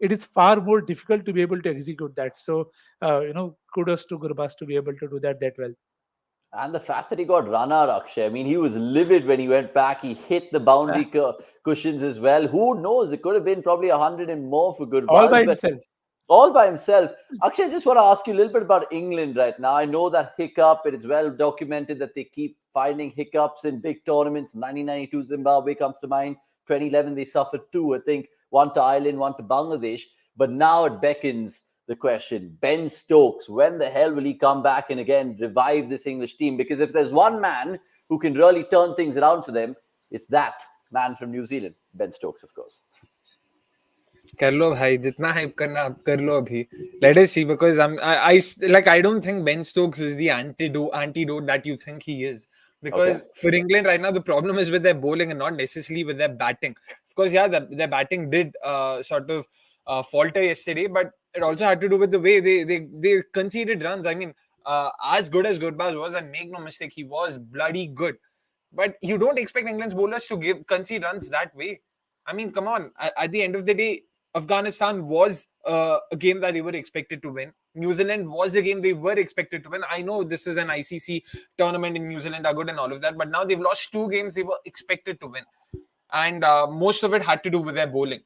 Speaker 2: it is far more difficult to be able to execute that. So, kudos to Gurbaz to be able to do that well.
Speaker 1: And the fact that he got run out, Akshay, I mean, he was livid when he went back. He hit the boundary cushions as well. Who knows? It could have been probably 100 and more for Gurbaz.
Speaker 2: All by himself.
Speaker 1: All by himself. Akshay, I just want to ask you a little bit about England right now. I know that hiccup, it is well documented that they keep finding hiccups in big tournaments. 1992 Zimbabwe comes to mind. 2011, they suffered two, I think, one to Ireland, one to Bangladesh. But now it beckons the question, Ben Stokes, when the hell will he come back and again revive this English team? Because if there's one man who can really turn things around for them, it's that man from New Zealand, Ben Stokes, of course.
Speaker 3: कर लो भाई जितना hype करना आप कर लो अभी. Let us see, because I don't think Ben Stokes is the antidote that you think he is. Because for England right now, the problem is with their bowling and not necessarily with their batting. Of course, yeah, their batting did sort of falter yesterday, but it also had to do with the way they conceded runs. I mean, as good as Gurbaz was, and make no mistake, he was bloody good. But you don't expect England's bowlers to concede runs that way. I mean, come on. At the end of the day, Afghanistan was a game that they were expected to win. New Zealand was a game they were expected to win. I know this is an ICC tournament and New Zealand are good and all of that, but now they've lost two games they were expected to win. And most of it had to do with their bowling.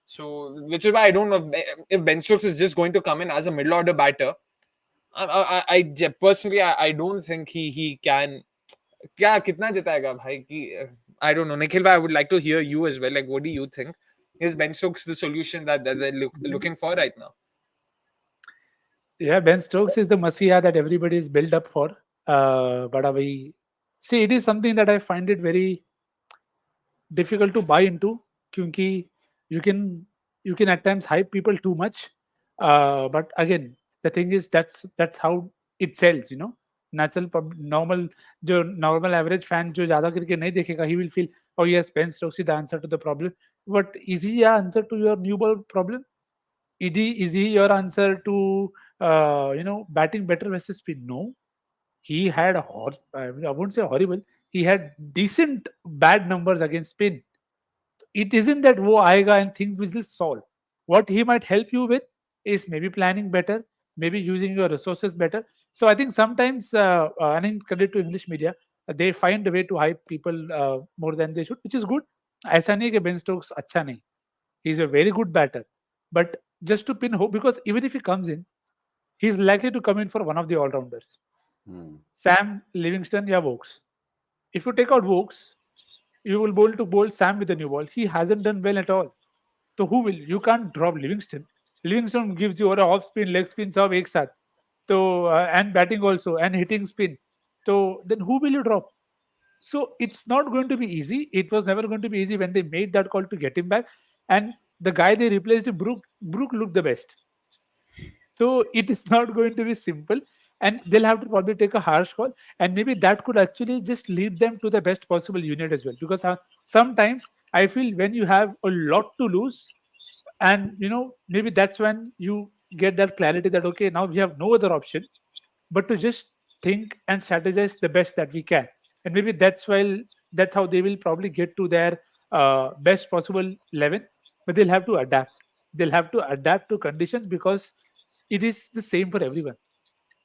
Speaker 3: So, which is why I don't know if Ben Stokes is just going to come in as a middle order batter. I personally, I don't think he can. क्या कितना जिताएगा भाई कि I don't know. Nikhil, I would like to hear you as well. Like, what do you think? Is Ben Stokes the solution that they're looking for right now?
Speaker 2: Yeah, Ben Stokes is the messiah that everybody is built up for. But see, it is something that I find it very difficult to buy into, क्योंकि you can at times hype people too much. But again, the thing is that's how it sells, you know. Normal, जो normal average fan जो ज़्यादा cricket नहीं देखेगा, he will feel, oh yes, Ben Stokes is the answer to the problem. But is he the answer to your new ball problem? Is he your answer to batting better versus spin? No, he had I won't say horrible. He had decent bad numbers against spin. It isn't that wo aayega and things will solve. What he might help you with is maybe planning better, maybe using your resources better. So I think sometimes, and in credit to English media, they find a way to hype people more than they should, which is good. ऐसा नहीं कि Ben Stokes अच्छा नहीं. He's a very good batter, but just to pin hope, because even if he comes in, he's likely to come in for one of the all-rounders. Sam, Livingston, या Vokes. If you take out Vokes, you will be able to bowl Sam with a new ball. He hasn't done well at all. So who will? You can't drop Livingston. Livingston gives you a off spin, leg spin, सब एक साथ. So and batting also and hitting spin. So then who will you drop? So it's not going to be easy. It was never going to be easy when they made that call to get him back. And the guy they replaced him, Brook looked the best. So it is not going to be simple. And they'll have to probably take a harsh call. And maybe that could actually just lead them to the best possible unit as well. Because sometimes I feel when you have a lot to lose, and maybe that's when you get that clarity that, okay, now we have no other option but to just think and strategize the best that we can. And maybe that's how they will probably get to their best possible 11. But they'll have to adapt. They'll have to adapt to conditions, because it is the same for everyone.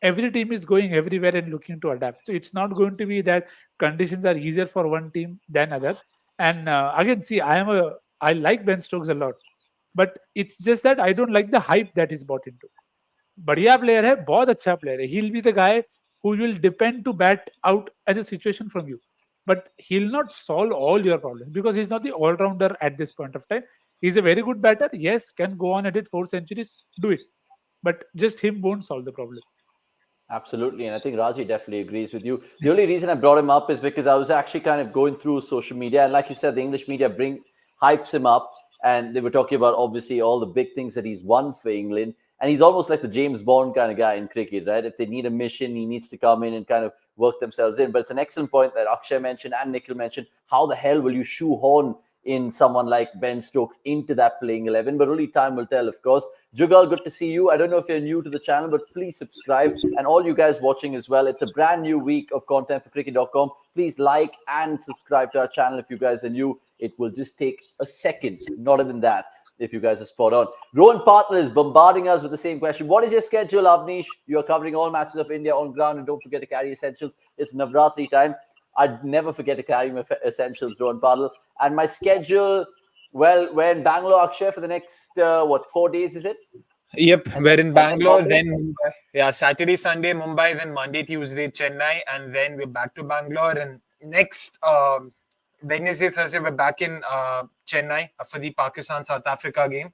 Speaker 2: Every team is going everywhere and looking to adapt. So it's not going to be that conditions are easier for one team than other. And again, see, I like Ben Stokes a lot, but it's just that I don't like the hype that he's bought into. बढ़िया player है, बहुत अच्छा player है. He'll be the guy who will depend to bat out as a situation from you, but he'll not solve all your problems, because he's not the all-rounder at this point of time. He's a very good batter, yes, can go on and hit 4 centuries, do it, but just him won't solve the problem.
Speaker 1: Absolutely. And I think Raji definitely agrees with you. The only reason I brought him up is because I was actually kind of going through social media. And like you said, the English media hypes him up. And they were talking about, obviously, all the big things that he's won for England. And he's almost like the James Bond kind of guy in cricket, right? If they need a mission, he needs to come in and kind of work themselves in. But it's an excellent point that Akshay mentioned and Nikhil mentioned. How the hell will you shoehorn in someone like Ben Stokes into that playing 11? But only time will tell, of course. Jugal, good to see you. I don't know if you're new to the channel, but please subscribe. And all you guys watching as well, it's a brand new week of content for cricket.com. Please like and subscribe to our channel if you guys are new. It will just take a second, not even that, if you guys are spot on. Rohan Partner is bombarding us with the same question. What is your schedule, Avnish? You are covering all matches of India on ground, and don't forget to carry essentials. It's Navratri time. I'd never forget to carry my essentials, Rohan Partner. And my schedule, well, we're in Bangalore, Akshay, for the next, 4 days, is it?
Speaker 3: Yep, we're in Bangalore, then Mumbai. Yeah, Saturday, Sunday, Mumbai, then Monday, Tuesday, Chennai, and then we're back to Bangalore. And next Wednesday, Thursday, we're back in Chennai for the Pakistan-South Africa game.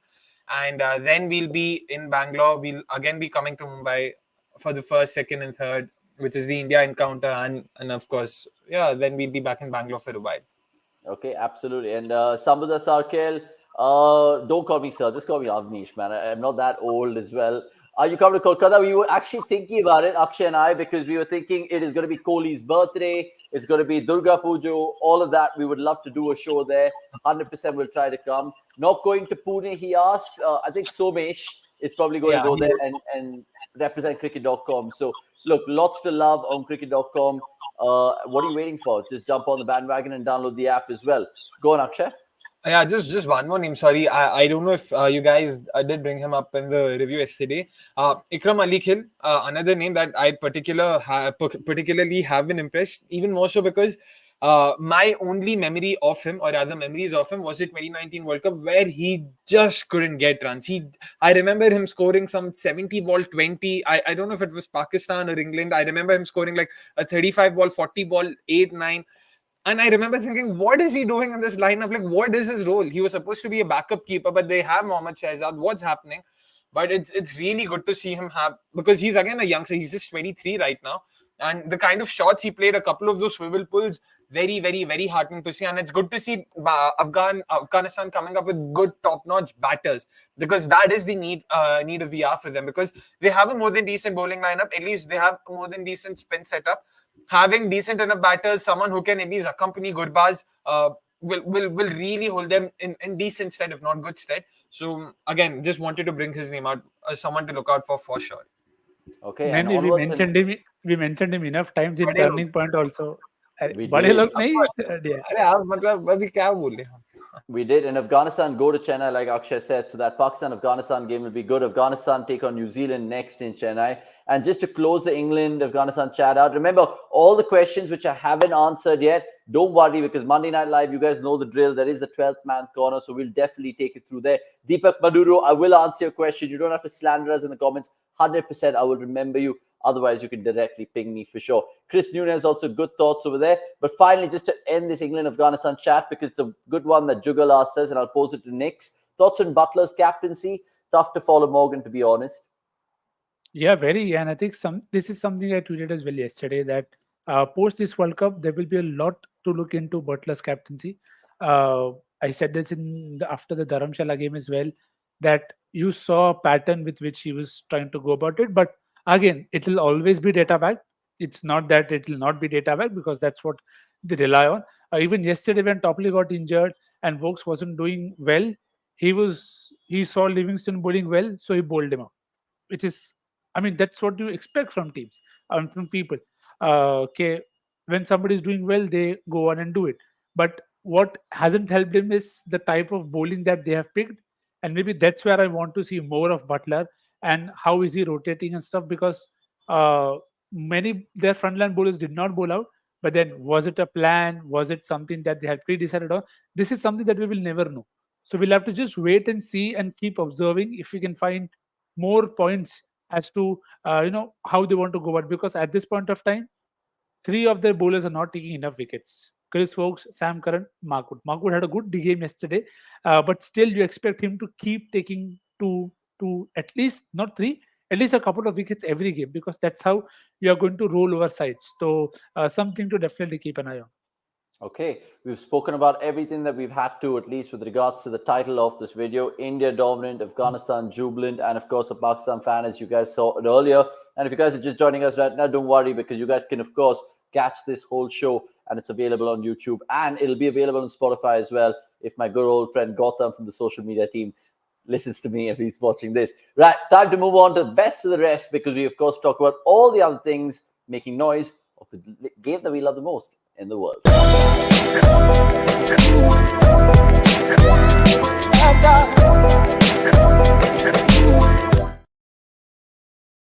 Speaker 3: And then we'll be in Bangalore. We'll again be coming to Mumbai for the first, second, and third, which is the India encounter. And of course, yeah, then we'll be back in Bangalore for a while.
Speaker 1: Okay, absolutely. And Sambada Sarkel, don't call me sir, just call me Avnish, man. I'm not that old as well. You come to Kolkata. We were actually thinking about it, Akshay and I, because we were thinking it is going to be Kohli's birthday. It's going to be Durga Puja, all of that. We would love to do a show there. 100% we'll try to come. Not going to Pune, he asked. I think Somesh is probably going to go there and represent cricket.com. So, look, lots to love on cricket.com. What are you waiting for? Just jump on the bandwagon and download the app as well. Go on, Akshay.
Speaker 3: Yeah, just one more name. Sorry, I don't know if you guys did bring him up in the review yesterday. Ikram Ali Khil, another name that I particularly have been impressed, even more so because my only memory of him, or rather memories of him, was the 2019 World Cup, where he just couldn't get runs. I remember him scoring some 70 ball 20. I don't know if it was Pakistan or England. I remember him scoring like a 35 ball 40 ball 8 9. And I remember thinking, what is he doing in this lineup? Like, what is his role? He was supposed to be a backup keeper, but they have Mohammad Shahzad. What's happening? But it's really good to see him have, because he's again a youngster. He's just 23 right now. And the kind of shots he played, a couple of those swivel pulls, very, very, very heartening to see. And it's good to see Afghanistan coming up with good top-notch batters, because that is the need of the hour for them, because they have a more than decent bowling lineup. At least they have a more than decent spin setup. Having decent enough batters, someone who can at least accompany Gurbaz, will really hold them in decent stead, if not good stead. So again, just wanted to bring his name out as someone to look out for sure.
Speaker 1: Okay, and
Speaker 2: Then we
Speaker 1: onwards and
Speaker 2: mentioned him. We mentioned him enough times in
Speaker 3: बड़े लोग,
Speaker 2: turning point also.
Speaker 1: we
Speaker 2: बड़े
Speaker 1: did.
Speaker 2: लोग
Speaker 3: of
Speaker 2: नहीं
Speaker 3: course.
Speaker 2: yeah.
Speaker 3: अरे आप मतलब अभी क्या बोले हम?
Speaker 1: We did. And Afghanistan go to Chennai, like Akshay said. So that Pakistan-Afghanistan game will be good. Afghanistan take on New Zealand next in Chennai. And just to close the England-Afghanistan chat out, remember, all the questions which I haven't answered yet, don't worry, because Monday Night Live, you guys know the drill. There is the 12th man corner, so we'll definitely take it through there. Deepak Maduro, I will answer your question. You don't have to slander us in the comments. 100% I will remember you. Otherwise, you can directly ping me for sure. Chris Nunez, also good thoughts over there. But finally, just to end this England-Afghanistan chat, because it's a good one that Jugal asked us, and I'll pose it to Nick's. Thoughts on Butler's captaincy? Tough to follow Morgan, to be honest.
Speaker 2: Yeah, very. And I think this is something I tweeted as well yesterday, that post this World Cup, there will be a lot to look into Butler's captaincy. I said this after the Dharamshala game as well, that you saw a pattern with which he was trying to go about it. But again, it will always be data backed. It's not that it will not be data backed, because that's what they rely on. Even yesterday when Topley got injured and Vokes wasn't doing well, he saw Livingston bowling well, so he bowled him out, which is, I mean, that's what you expect from teams and from people. Okay, when somebody is doing well, they go on and do it. But what hasn't helped him is the type of bowling that they have picked, and maybe that's where I want to see more of Butler, and how is he rotating and stuff, because uh, many their frontline bowlers did not bowl out. But then, was it a plan? Was it something that they had pre-decided on? This is something that we will never know. So we'll have to just wait and see and keep observing if we can find more points as to how they want to go about, because at this point of time, three of their bowlers are not taking enough wickets. Chris Wokes, Sam Curran, Mark Wood. Mark Wood had a good game yesterday, but still you expect him to keep taking to at least not three, at least a couple of wickets every game, because that's how you are going to roll over sides. So something to definitely keep an eye on.
Speaker 1: Okay, we've spoken about everything that we've had to, at least with regards to the title of this video. India dominant, Afghanistan jubilant, and of course a Pakistan fan, as you guys saw it earlier. And if you guys are just joining us right now, don't worry, because you guys can of course catch this whole show, and it's available on YouTube, and it'll be available on Spotify as well, if my good old friend Gautam from the social media team listens to me if he's watching this. Right, time to move on to the best of the rest, because we of course talk about all the other things making noise of the game that we love the most in the world.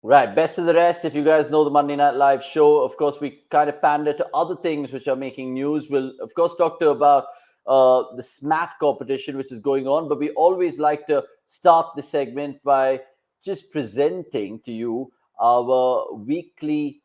Speaker 1: Right, best of the rest. If you guys know the Monday Night Live show, of course, we kind of pander to other things which are making news. We'll, of course, talk about the SMAT competition which is going on, but we always like to start the segment by just presenting to you our weekly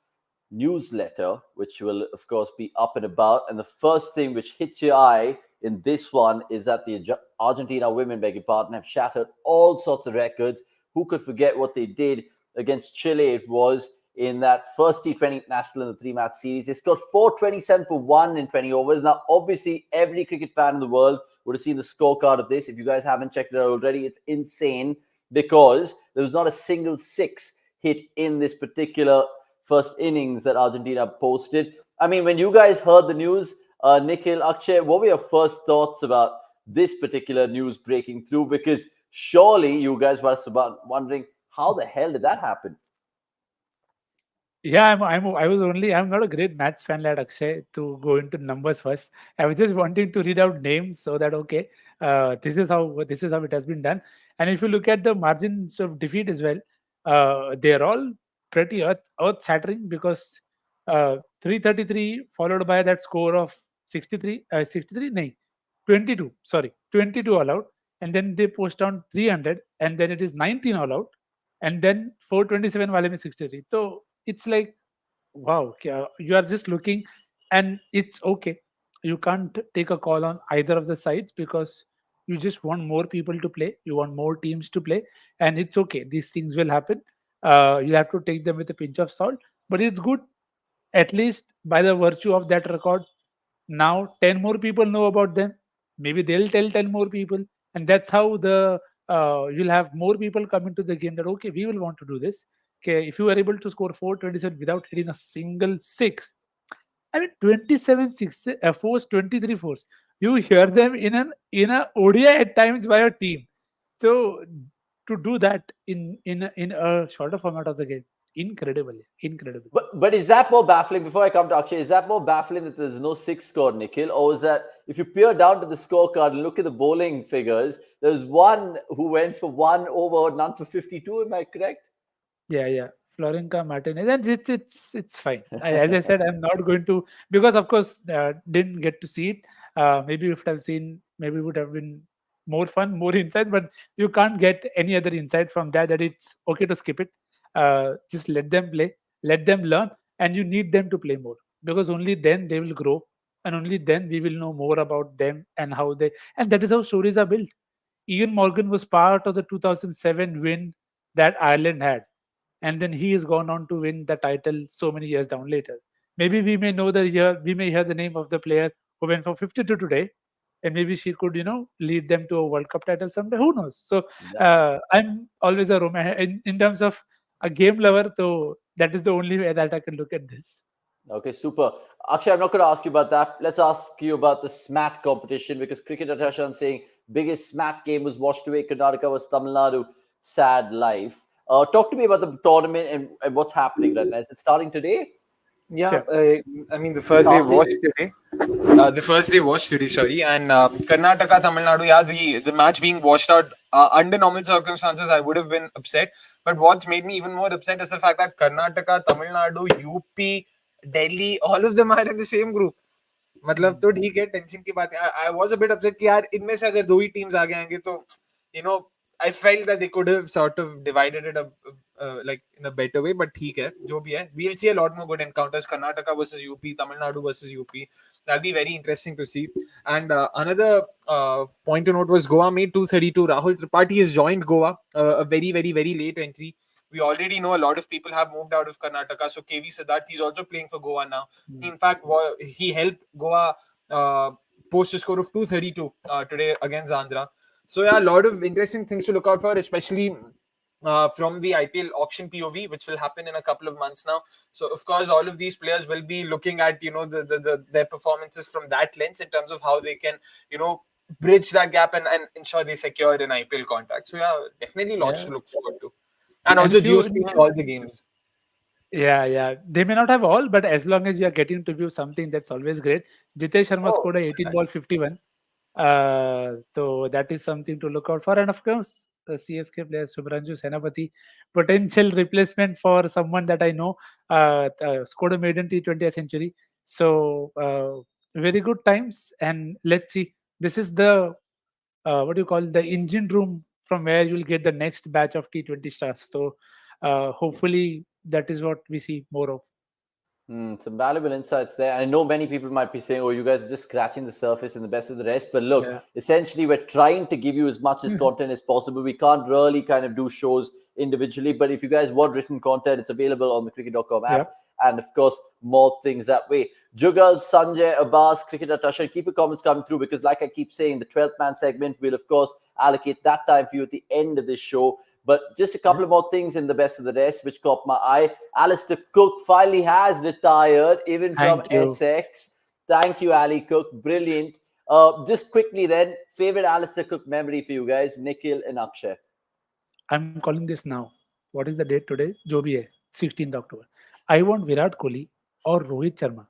Speaker 1: newsletter, which will of course be up and about. And the first thing which hits your eye in this one is that the Argentina women, beg your pardon, have shattered all sorts of records. Who could forget what they did against Chile? It was in that first T20 International in the 3-match series. They scored 427 for 1 in 20 overs. Now, obviously, every cricket fan in the world would have seen the scorecard of this. If you guys haven't checked it out already, it's insane, because there was not a single six hit in this particular first innings that Argentina posted. I mean, when you guys heard the news, Nikhil, Akshay, what were your first thoughts about this particular news breaking through? Because surely you guys were wondering, how the hell did that happen?
Speaker 2: Yeah, I'm not a great maths fan like Akshay to go into numbers first. I was just wanting to read out names so that okay, this is how it has been done. And if you look at the margins of defeat as well, they're all pretty earth shattering, because 333 followed by that score of 63, 63, no, 22. Sorry, 22 all out, and then they post down 300, and then it is 19 all out, and then 427 wale mein 63. So it's like, wow, you are just looking, and it's okay. You can't take a call on either of the sides, because you just want more people to play, you want more teams to play, and it's okay. These things will happen. You have to take them with a pinch of salt, but it's good, at least by the virtue of that record. Now 10 more people know about them. Maybe they'll tell 10 more people, and that's how the you'll have more people come into the game that okay, we will want to do this. Okay, if you are able to score 427 without hitting a single six, I mean 27 six fours, 23 fours. You hear them in a ODI at times by a team. So to do that in a shorter format of the game, incredible, incredible.
Speaker 1: But is that more baffling? Before I come to Akshay, is that more baffling that there's no six score, Nikhil, or is that if you peer down to the scorecard and look at the bowling figures, there's one who went for 1 over, none for 52. Am I correct?
Speaker 2: Yeah. Florinka Martinez, and it's fine. As I said, I'm not going to because of course didn't get to see it. Maybe if I've seen, maybe it would have been more fun, more insight. But you can't get any other insight from that. That it's okay to skip it. Just let them play, let them learn, and you need them to play more because only then they will grow, and only then we will know more about them and how they. And that is how stories are built. Ian Morgan was part of the 2007 win that Ireland had, and then he has gone on to win the title so many years down later. Maybe we may know the year, we may hear the name of the player who went for 52 today, and maybe she could, lead them to a World Cup title someday. Who knows? So
Speaker 1: That-
Speaker 2: I'm always a in terms of a game lover. So that is the only way that I can look at this.
Speaker 1: Okay, super. Akshay, I'm not going to ask you about that. Let's ask you about the SMAT competition because Cricket Atashan saying biggest SMAT game was washed away. Karnataka was Tamil Nadu. Sad life. Talk to me about the tournament and what's happening right now. Is it starting today?
Speaker 3: Yeah,
Speaker 2: Sure.
Speaker 3: I mean the first day was today. The first day was today, sorry, and Karnataka, Tamil Nadu. Yeah, the match being washed out under normal circumstances, I would have been upset. But what made me even more upset is the fact that Karnataka, Tamil Nadu, UP, Delhi, all of them are in the same group. मतलब तो ठीक है tension की बात है I was a bit upset कि यार इनमें से अगर दो ही टीम्स आगे आएंगे तो you know I felt that they could have sort of divided it up like in a better way but ठीक है जो भी है we'll see a lot more good encounters Karnataka versus UP Tamil Nadu versus UP that'll be very interesting to see and another point to note was Goa made 232 Rahul Tripathi has joined Goa a very very very late entry we already know a lot of people have moved out of Karnataka. So KV Siddharth, he's also playing for Goa now. He, in fact, he helped Goa post a score of 232 today against Andhra. So yeah, a lot of interesting things to look out for, especially from the IPL auction POV, which will happen in a couple of months now. So of course, all of these players will be looking at their performances from that lens in terms of how they can bridge that gap and ensure they secure an IPL contract. So yeah, definitely lots to look forward to. And also
Speaker 2: if you-
Speaker 3: Geo streaming all the games.
Speaker 2: Yeah. They may not have all, but as long as you are getting to view something, that's always great. Jitesh Sharma scored a 18 ball 51. So that is something to look out for. And of course, the CSK player Subhranshu Senapati, potential replacement for someone that I know, scored a maiden T20 century. So very good times. And let's see. This is the what do you call the engine room from where you'll get the next batch of T20 stars. So hopefully that is what we see more of.
Speaker 1: Some valuable insights there. I know many people might be saying, oh, you guys are just scratching the surface and the best of the rest. But look, essentially, we're trying to give you as much as content as possible. We can't really kind of do shows individually. But if you guys want written content, it's available on the cricket.com app. And of course, more things that way. Jugal, Sanjay, Abbas, Cricket Atasha, keep your comments coming through because, like I keep saying, the 12th man segment will, of course, allocate that time for you at the end of this show. But just a couple of more things in the best of the rest, which caught my eye. Alistair Cook finally has retired, even from Essex. Thank you, Ali Cook. Brilliant. Just quickly then, favorite Alistair Cook memory for you guys, Nikhil and Akshay.
Speaker 2: I'm calling this now. What is the date today? Jo bhi hai, 16th October. I want Virat Kohli or Rohit Sharma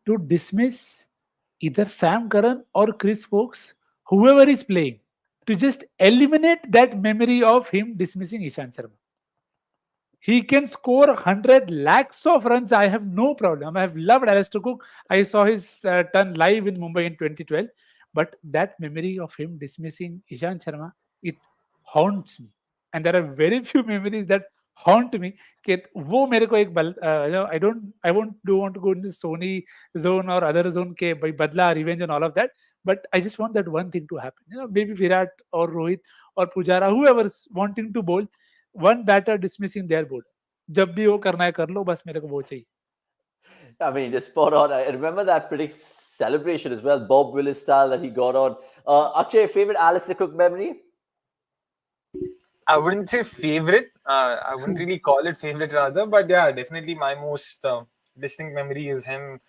Speaker 2: to dismiss either Sam Curran or Chris Fox, whoever is playing, to just eliminate that memory of him dismissing Ishant Sharma. He can score 100 lakhs of runs. I have no problem. I have loved Alistair Cook. I saw his turn live in Mumbai in 2012. But that memory of him dismissing Ishant Sharma, it haunts me. And there are very few memories that haunt me. कि वो मेरे को एक I won't do want to go in the Sony zone or other zone के by badla, revenge and all of that. But I just want that one thing to happen. Maybe Virat or Rohit or Pujara, whoever's wanting to bowl, one batter dismissing their bowler. जब भी वो करना है कर लो, बस मेरे को वो चाहिए.
Speaker 1: I mean, it's spot on. I remember that celebration as well, Bob Willis style that he got on. Akshay, favorite Alistair Cook memory?
Speaker 3: I wouldn't say favorite. I wouldn't really call it favorite rather, but yeah, definitely my most distinct memory is him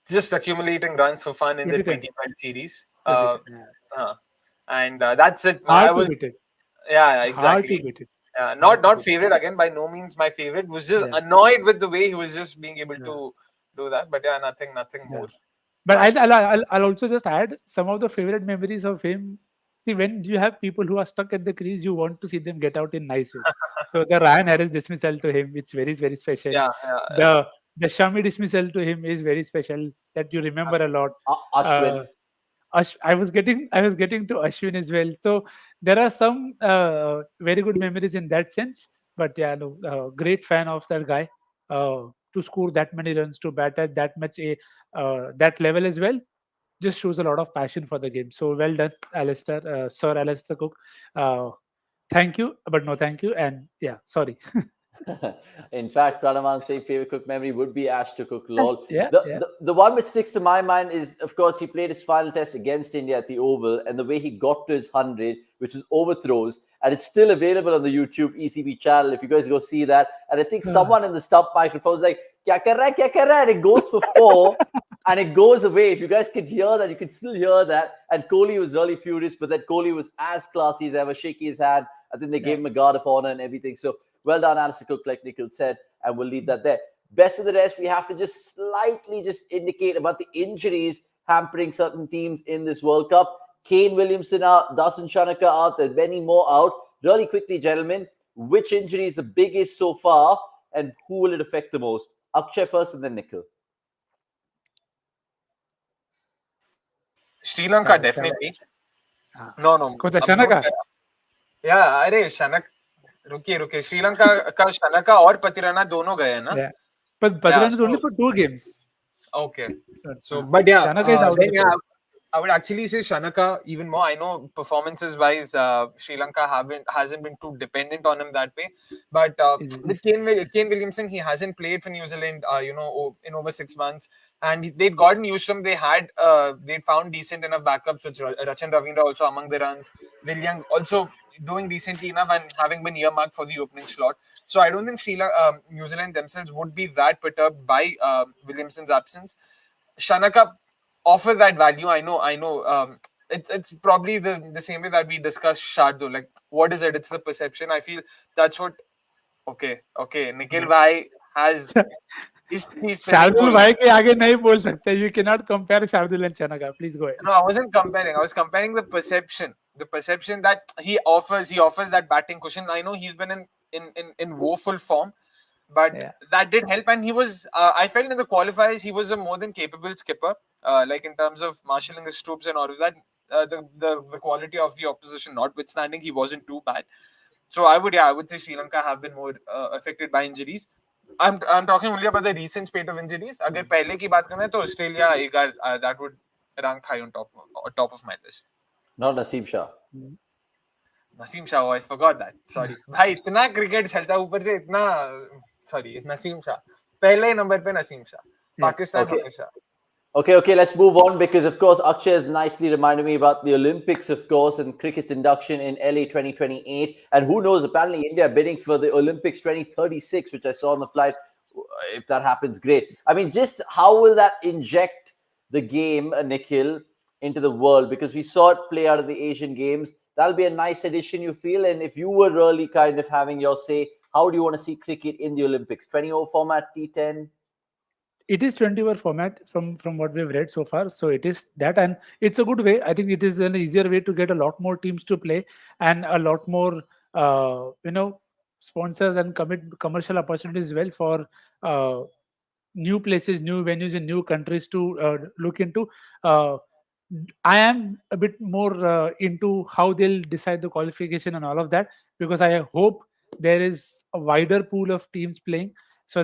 Speaker 3: just accumulating runs for fun in the
Speaker 2: 2010.
Speaker 3: 2012 series.
Speaker 2: Yeah.
Speaker 3: And that's it.
Speaker 2: Hard to beat it.
Speaker 3: Yeah,
Speaker 2: Hard
Speaker 3: exactly.
Speaker 2: to beat it.
Speaker 3: Not favorite again, by no means my favorite. Was just annoyed with the way he was just being able to do that. But yeah, nothing more.
Speaker 2: But I'll also just add some of the favorite memories of him. See, when you have people who are stuck at the crease, you want to see them get out in nice ways. So the Ryan Harris dismissal to him, it's very, very special. The Shami dismissal to him is very special, that you remember a lot.
Speaker 1: Ashwin.
Speaker 2: I was getting to Ashwin as well. So there are some very good memories in that sense. But yeah, no, great fan of that guy. To score that many runs, to bat at that much that level as well, just shows a lot of passion for the game. So well done, Alistair, Sir Alistair Cook. Thank you, but no thank you. And yeah, sorry.
Speaker 1: In fact, Pranaman saying favorite Cook memory would be Ashton Cook. Lol.
Speaker 2: Yeah,
Speaker 1: the one which sticks to my mind is, of course, he played his final test against India at the Oval, and the way he got to his 100, which is overthrows, and it's still available on the YouTube ECB channel if you guys go see that. And I think someone in the stump microphone is like, kya kar raha? And it goes for 4, and it goes away. If you guys could hear that, you could still hear that. And Kohli was really furious, but that Kohli was as classy as ever, shaking his hand. I think they gave him a guard of honor and everything. So well done, Alistair Cook, like Nikhil said, and we'll leave that there. Best of the rest, we have to just slightly indicate about the injuries hampering certain teams in this World Cup. Kane Williamson out, Dasun Shanaka out, there's many more out. Really quickly, gentlemen, which injury is the biggest so far, and who will it affect the most? Akshay first, and then Nikhil.
Speaker 3: Sri Lanka, definitely. No.
Speaker 2: Shanaka.
Speaker 3: Yeah, अरे शनक रुकिए श्रीलंका का शनका और पतिराना दोनों गए ना.
Speaker 2: But Patirana is only for 2 games.
Speaker 3: Okay. So, but yeah,
Speaker 2: Shanaka is out.
Speaker 3: I would actually say Shanaka even more. I know performances-wise, Sri Lanka hasn't been too dependent on him that way. But with Kane Williamson, he hasn't played for New Zealand, in over 6 months, and they'd gotten used to him. They'd found decent enough backups, which Rachan Ravindra also among the runs. Will Young also doing decently enough and having been earmarked for the opening slot. So I don't think New Zealand themselves would be that perturbed by Williamson's absence. Shanaka offer that value. I know. It's probably the same way that we discussed Shardul. Like, what is it? It's the perception. I feel that's what. Okay. Nikhil Bhai has.
Speaker 2: Shardul Bhai ke aage nahi bol sakte. You cannot compare Shardul and Shanaka. Please go ahead.
Speaker 3: No, I wasn't comparing. I was comparing the perception. The perception that he offers that batting cushion. I know he's been in woeful form, but that did help. And he was, I felt in the qualifiers, he was a more than capable skipper. Like in terms of marshalling his troops and all of that, the quality of the opposition notwithstanding, he wasn't too bad. So I would say Sri Lanka have been more affected by injuries. I'm talking only about the recent spate of injuries. Agar pehle ki baat karna hai, to Australia that would rank high on top of my list.
Speaker 1: Not Naseem Shah.
Speaker 3: Naseem Shah, I forgot that. Sorry. भाई इतना cricket खेलता ऊपर से इतना sorry Naseem Shah. पहले number पे Naseem Shah. Pakistan हमेशा.
Speaker 1: Okay, let's move on because, of course, Akshay has nicely reminded me about the Olympics, of course, and cricket's induction in LA 2028. And who knows, apparently India bidding for the Olympics 2036, which I saw on the flight. If that happens, great. I mean, just how will that inject the game, Nikhil, into the world? Because we saw it play out of the Asian Games. That'll be a nice addition, you feel? And if you were really kind of having your say, how do you want to see cricket in the Olympics? 20-over format, T10?
Speaker 2: It is 20-over format from what we've read so far. So it is that, and it's a good way. I think it is an easier way to get a lot more teams to play and a lot more, sponsors and commercial opportunities as well for new places, new venues in new countries to look into. I am a bit more into how they'll decide the qualification and all of that, because I hope there is a wider pool of teams playing, so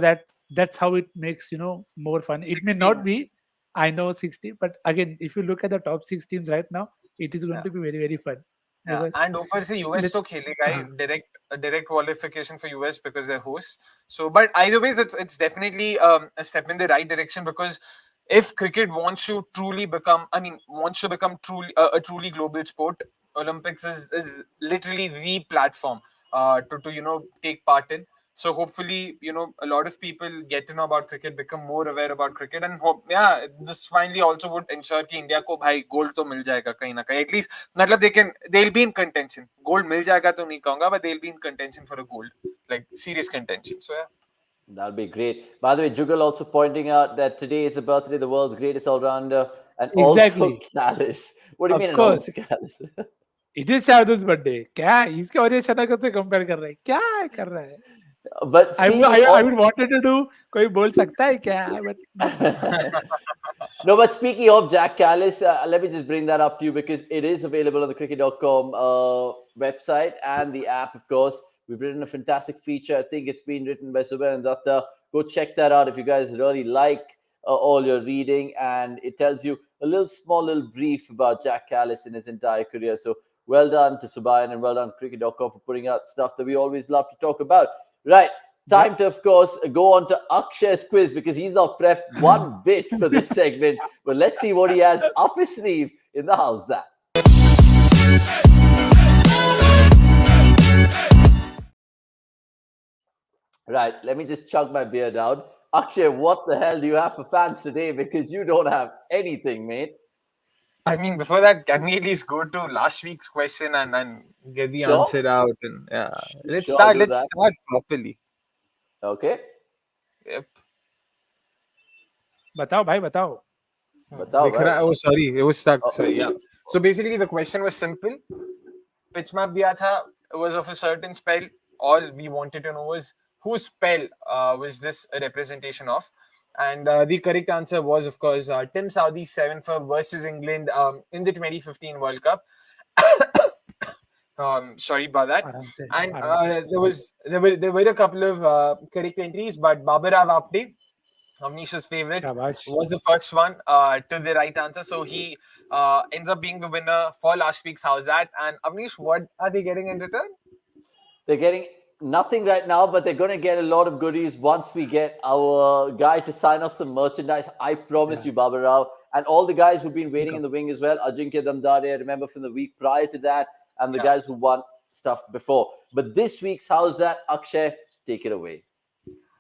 Speaker 2: that's how it makes more fun. It may not be, I know, 60, but again, if you look at the top 6 teams right now, it is going to be very, very fun.
Speaker 3: Yeah. And ऊपर से US तो खेलेगा ही, direct qualification for US because they're hosts. So, but either ways, it's definitely a step in the right direction, because if cricket wants to truly become, a truly global sport, Olympics is literally the platform to take part in. So hopefully, a lot of people get to know about cricket, become more aware about cricket, and this finally also would ensure कि India को भाई gold तो मिल जाएगा कहीं ना कहीं. At least मतलब they'll be in contention. Gold मिल जाएगा तो नहीं कहूँगा, but they'll be in contention for a gold, like serious contention. So yeah.
Speaker 1: That'll be great. By the way, Jugal also pointing out that today is the birthday of the world's greatest all-rounder and also
Speaker 2: Exactly.
Speaker 1: Callis. What do you
Speaker 2: Of
Speaker 1: mean, and
Speaker 2: course.
Speaker 1: also Callis?
Speaker 2: It is Shardul's birthday. क्या इसके और ये शतक से compare कर रहा है? क्या कर रहा है?
Speaker 1: But
Speaker 2: I
Speaker 1: speaking
Speaker 2: would
Speaker 1: of...
Speaker 2: wanted to do. कोई बोल सकता है क्या? But not.
Speaker 1: No, but speaking of Jack Callis, let me just bring that up to you because it is available on the cricket.com website and the app, of course. We've written a fantastic feature. I think it's been written by Subir and Datta. Go check that out if you guys really like all your reading. And it tells you a little brief about Jack Callis in his entire career. So well done to Subayan and well done cricket.com for putting out stuff that we always love to talk about. Right. Time to, of course, go on to Akshay's quiz because he's not prepped one bit for this segment. But let's see what he has up his sleeve in the Howzzat. Right, let me just chug my beer down. Akshay, what the hell do you have for fans today? Because you don't have anything, mate.
Speaker 3: I mean, before that, can we at least go to last week's question and get the
Speaker 1: Sure.
Speaker 3: answer out? And yeah, let's
Speaker 1: Sure,
Speaker 3: start.
Speaker 1: do
Speaker 3: Let's
Speaker 1: that.
Speaker 3: start properly.
Speaker 1: Okay.
Speaker 3: Yep.
Speaker 2: बताओ भाई बताओ.
Speaker 1: Batao,
Speaker 3: दिख रहा
Speaker 1: right?
Speaker 3: है. Oh, sorry, it was stuck.
Speaker 1: Oh.
Speaker 3: Sorry, yeah. So basically, the question was simple. Pitch map दिया था. It was of a certain spell. All we wanted to know was whose spell was this a representation of? And the correct answer was, of course, Tim Southee's 7 for versus England in the 2015 World Cup. Sorry about that. And there were a couple of correct entries, but Babarao Apte, Avnish's favorite, was the first one to the right answer. So he ends up being the winner for last week's Howzzat. And Avnish, what are they getting in return?
Speaker 1: They're getting nothing right now, but they're going to get a lot of goodies once we get our guy to sign off some merchandise. I promise you, Babarao. And all the guys who've been waiting in the wing as well. Ajinkya Damdare, I remember from the week prior to that. And the guys who won stuff before. But this week's Howzzat, Akshay, take it away.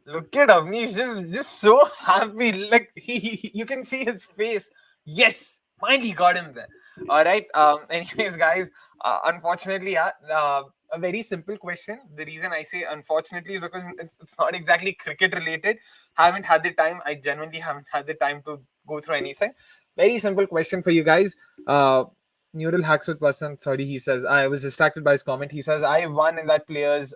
Speaker 3: Look at Avnish, just so happy. Like you can see his face. Yes, finally got him there. All right. Anyways, guys, unfortunately, a very simple question. The reason I say unfortunately is because it's not exactly cricket related. Haven't had the time. I genuinely haven't had the time to go through anything. Very simple question for you guys. Neural hacks with Vasant. Sorry, he says I was distracted by his comment. He says I won in that players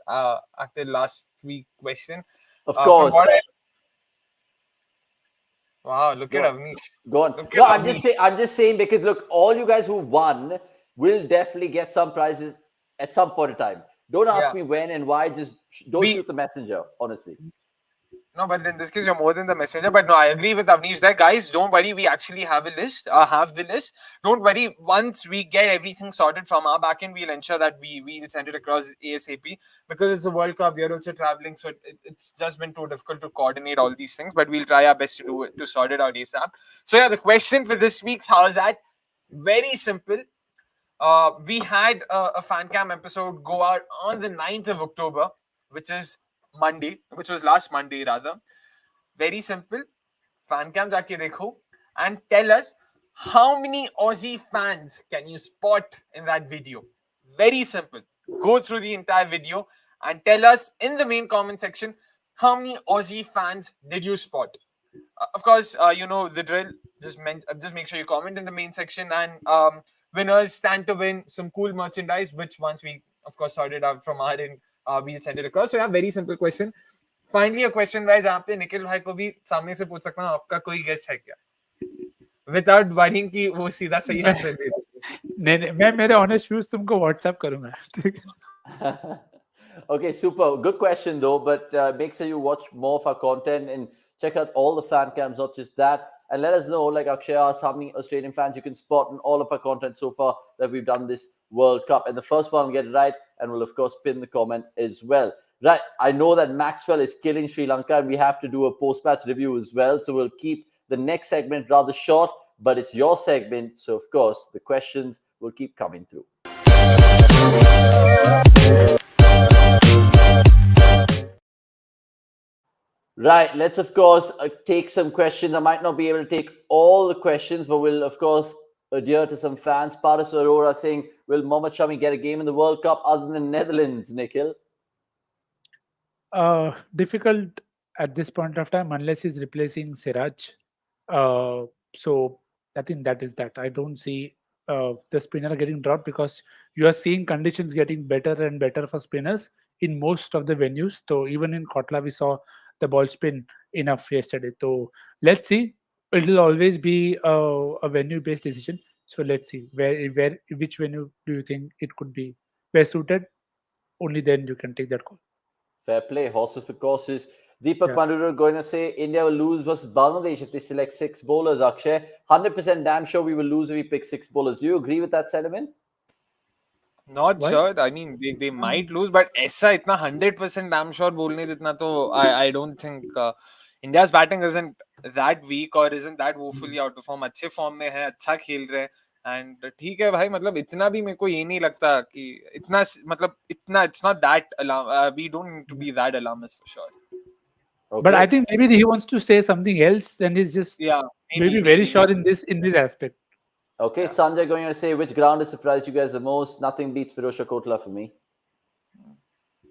Speaker 3: acted last week question.
Speaker 1: Of course.
Speaker 3: Wow, look at Avnish.
Speaker 1: Go on. No, I'm just saying because look, all you guys who won will definitely get some prizes at some point in time. Don't ask me when and why. Just don't shoot the messenger, honestly.
Speaker 3: No, but in this case, you're more than the messenger. But no, I agree with Avnish there. Guys, don't worry. We actually have a list. Have the list. Don't worry. Once we get everything sorted from our backend, we'll ensure that we'll send it across ASAP. Because it's a World Cup, we're also traveling, so it's just been too difficult to coordinate all these things. But we'll try our best to do it, to sort it out ASAP. So yeah, the question for this week's Howzzat, very simple. We had a fan cam episode go out on the 9th of October, which was last Monday rather. Very simple. Fan cam jaake dekho and tell us how many Aussie fans can you spot in that video. Very simple. Go through the entire video and tell us in the main comment section how many Aussie fans did you spot. Of course, you know the drill. Just make sure you comment in the main section, and winners stand to win some cool merchandise, which once we, of course, sorted out from our end, we'll send it across. So yeah, very simple question. Finally, a question wise, यहाँ पे निखिल भाई को भी सामने से पूछ सकता हूँ, आपका कोई गेस है क्या? Without worrying कि वो सीधा सही आंसर दे दे.
Speaker 2: नहीं, मैं मेरे honest views तुमको WhatsApp करूँगा.
Speaker 1: Okay, super. Good question though, but make sure you watch more of our content and check out all the fan cams, not just that. And let us know, like Akshay asked, how many Australian fans you can spot in all of our content so far that we've done this World Cup. And the first one will get it right, and we'll, of course, pin the comment as well. Right, I know that Maxwell is killing Sri Lanka, and we have to do a post-match review as well. So we'll keep the next segment rather short, but it's your segment. So, of course, the questions will keep coming through. Right, let's of course take some questions. I might not be able to take all the questions, but we'll of course adhere to some fans. Paris Aurora saying, will Mohammad Shami get a game in the World Cup other than Netherlands, Nikhil?
Speaker 2: Difficult at this point of time unless he's replacing Siraj. So I think that is that. I don't see the spinner getting dropped because you are seeing conditions getting better and better for spinners in most of the venues. So even in Kotla, we saw the ball spin enough yesterday. So let's see. It'll always be a venue-based decision. So let's see where which venue do you think it could be best suited? Only then you can take that call.
Speaker 1: Fair play. Horses for courses. Deepak
Speaker 2: Yeah.
Speaker 1: Madura going to say India will lose versus Bangladesh if they select 6 bowlers, Akshay. 100% damn sure we will lose if we pick 6 bowlers. Do you agree with that sentiment?
Speaker 3: Not
Speaker 2: Why?
Speaker 3: sure. I mean, they might lose, but ऐसा इतना 100% damn sure बोलने जितना तो I don't think India's batting isn't that weak or isn't that woefully out of form. अच्छे form में है, अच्छा खेल रहे हैं, and ठीक है भाई, मतलब इतना भी मेरे को ये नहीं लगता कि इतना मतलब इतना it's not that alarm. We don't need to be that alarmist for sure.
Speaker 1: Okay.
Speaker 2: But I think maybe he wants to say something else, and he's just
Speaker 3: Yeah,
Speaker 2: maybe very sure in this aspect.
Speaker 1: Okay,
Speaker 3: Yeah.
Speaker 1: Sanjay going to say which ground has surprised you guys the most? Nothing beats Firosha Kotla for me.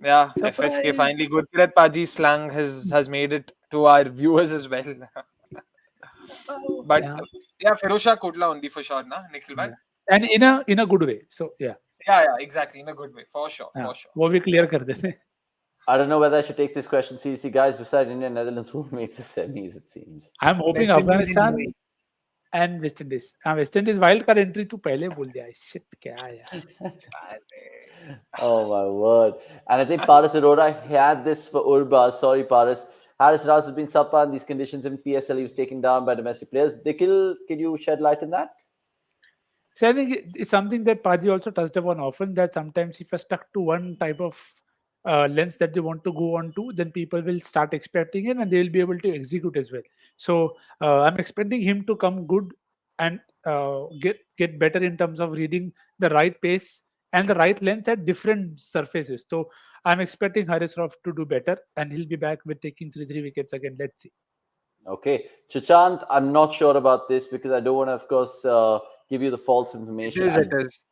Speaker 3: Yeah,
Speaker 2: Surprise.
Speaker 3: FSK finally. Gurpreet Paji's slang has made it to our viewers as well. But yeah, Firosha Kotla only for sure, na Nikhil bhai.
Speaker 2: Yeah. And in a good way. So yeah.
Speaker 3: Yeah, exactly, in a good way, for sure,
Speaker 2: Yeah.
Speaker 3: for sure.
Speaker 2: वो भी clear कर देते हैं.
Speaker 1: I don't know whether I should take this question seriously, guys. Besides India, Netherlands won't make the semis, it seems.
Speaker 2: I'm hoping
Speaker 3: West Indies in
Speaker 2: Afghanistan
Speaker 3: UAE.
Speaker 2: and West Indies. West Indies wild card entry तू पहले बोल दिया. Shit क्या यार.
Speaker 1: Oh my word. And I think Paris Aurora had this for Urba. Sorry, Paris. Harris Ras has been subpar in these conditions in PSL. He was taken down by domestic players. Nikhil, can you shed light on that?
Speaker 2: So I think it's something that Paji also touched upon often, that sometimes if you're stuck to one type of lens that they want to go on to, then people will start expecting it and they will be able to execute as well. So I'm expecting him to come good and get better in terms of reading the right pace and the right lens at different surfaces. So I'm expecting Haris Rauf to do better and he'll be back with taking 3 wickets again. Let's see.
Speaker 1: Okay. Chachant, I'm not sure about this because I don't want to, of course, give you the false information.
Speaker 3: It is.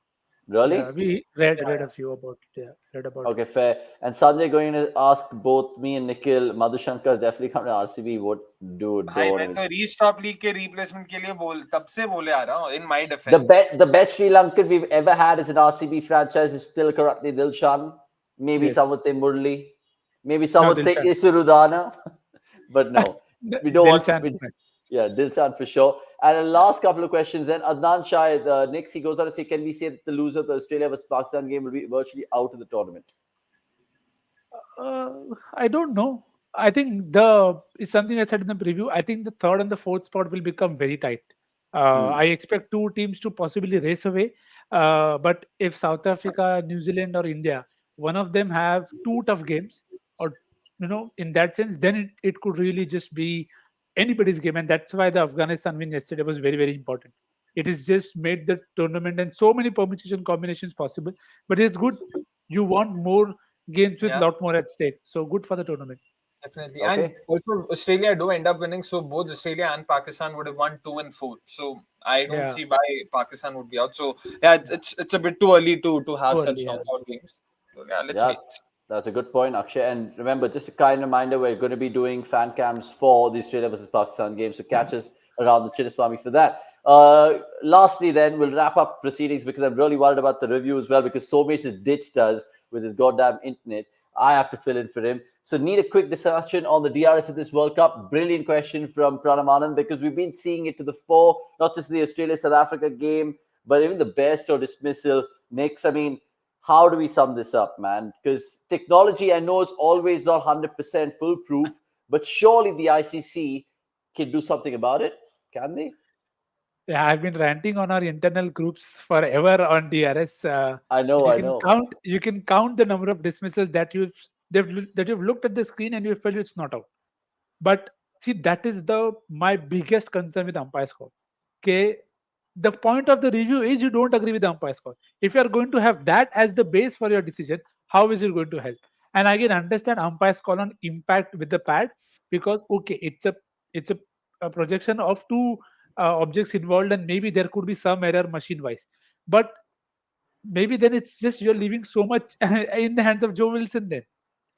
Speaker 1: Really?
Speaker 2: Yeah, we read a few about it. Yeah, read about it.
Speaker 1: Okay, fair. And Sanjay going to ask both me and Nikhil, Madhushankar definitely come to RCB. What dude?
Speaker 3: भाई
Speaker 1: don't
Speaker 3: मैं
Speaker 1: even-
Speaker 3: तो रीस्टॉप league के replacement के लिए तब से बोले आ रहा हूँ in my defense.
Speaker 1: The best Sri Lankan we've ever had is an RCB franchise is still currently Dilshan. Maybe
Speaker 2: Yes.
Speaker 1: some would say Murli. Maybe some
Speaker 2: No,
Speaker 1: would say
Speaker 2: Dilshan.
Speaker 1: Isurudana. But no, we don't want.
Speaker 2: Dilshan.
Speaker 1: Yeah, Dilshan for sure. And the last couple of questions then. Adnan Shahid, Nix, he goes on to say, can we say that the loser of the Australia vs Pakistan game will be virtually out of the tournament?
Speaker 2: I don't know. I think it's something I said in the preview. I think the third and the fourth spot will become very tight. I expect two teams to possibly race away. But if South Africa, New Zealand, or India, one of them have two tough games, or in that sense, then it could really just be anybody's game, and that's why the Afghanistan win yesterday was very, very important. It has just made the tournament and so many permutation combinations possible. But it's good. You want more games with a lot more at stake. So good for the tournament.
Speaker 3: Definitely.
Speaker 1: Okay.
Speaker 3: And also Australia do end up winning, so both Australia and Pakistan would have won 2 and 4. So I don't see why Pakistan would be out. So yeah, it's a bit too early to have such knockout games. So yeah, let's wait.
Speaker 1: That's a good point, Akshay. And remember, just a kind reminder, we're going to be doing fan cams for the Australia versus Pakistan game. So catch us around the Chinnaswamy for that. Lastly, then, we'll wrap up proceedings because I'm really worried about the review as well because Somesh has ditched us with his goddamn internet. I have to fill in for him. So need a quick discussion on the DRS of this World Cup. Brilliant question from Pranam Anand because we've been seeing it to the fore, not just the Australia-South Africa game, but even the best or dismissal. Next, I mean, how do we sum this up, man? Because technology, I know it's always not 100% foolproof, but surely the ICC can do something about it, can they?
Speaker 2: Yeah, I've been ranting on our internal groups forever on DRS.
Speaker 1: I know.
Speaker 2: You can count the number of dismissals that you've looked at the screen and you felt it's not out. But See, that is my biggest concern with umpire score. Okay, the point of the review is you don't agree with the umpire score. If you are going to have that as the base for your decision, how is it going to help? And I can understand umpires call on impact with the pad, because okay, it's a projection of two objects involved, and maybe there could be some error machine wise, but maybe then it's just you're leaving so much in the hands of Joe Wilson then.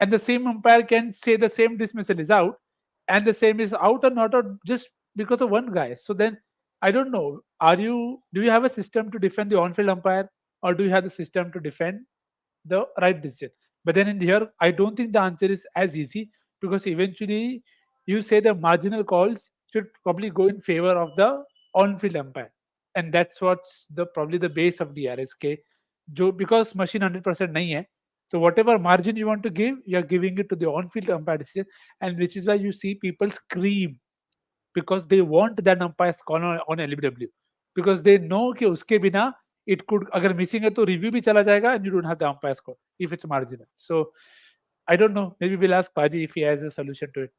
Speaker 2: And the same umpire can say the same dismissal is out, and the same is out or not out just because of one guy. So then I don't know. Do you have a system to defend the on-field umpire, or do you have the system to defend the right decision? But then in here, I don't think the answer is as easy, because eventually you say the marginal calls should probably go in favor of the on-field umpire, and that's what's probably the base of the RSK. Because machine 100% nahi hai, so whatever margin you want to give, you are giving it to the on-field umpire decision, and which is why you see people scream, because they want that umpire's call on LBW, because they know कि उसके बिना it could, अगर missing है तो review भी चला जाएगा, and you don't have the umpire's call if it's marginal. So I don't know. Maybe we'll ask Paji if he has a solution to it.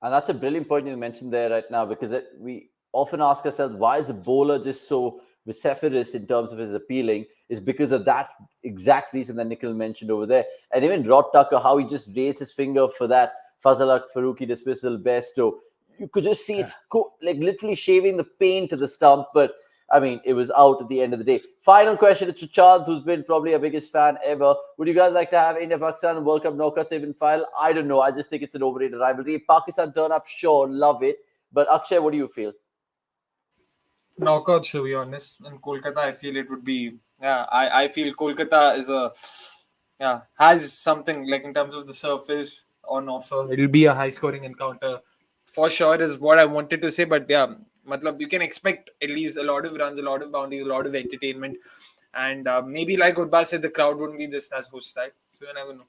Speaker 1: And that's a brilliant point you mentioned there right now, because we often ask ourselves, why is the bowler just so vociferous in terms of his appealing? Is because of that exact reason that Nikhil mentioned over there. And even Rod Tucker, how he just raised his finger for that Fazal Faruqi dismissal besto. You could just see it's like literally shaving the paint to the stump, but I mean, it was out at the end of the day. Final question to Chand, who's been probably our biggest fan ever. Would you guys like to have India-Pakistan World Cup knockouts even final? I don't know. I just think it's an overrated rivalry. If Pakistan turn up, sure, love it. But Akshay, what do you feel?
Speaker 3: Knockouts, to be honest. In Kolkata, I feel it would be. Yeah, I feel Kolkata has something, like in terms of the surface on offer. It'll be a high-scoring encounter for sure, is what I wanted to say. But yeah, matlab, you can expect at least a lot of runs, a lot of bounties, a lot of entertainment, and maybe like Urba said, the crowd wouldn't be just as hostile. So you never know.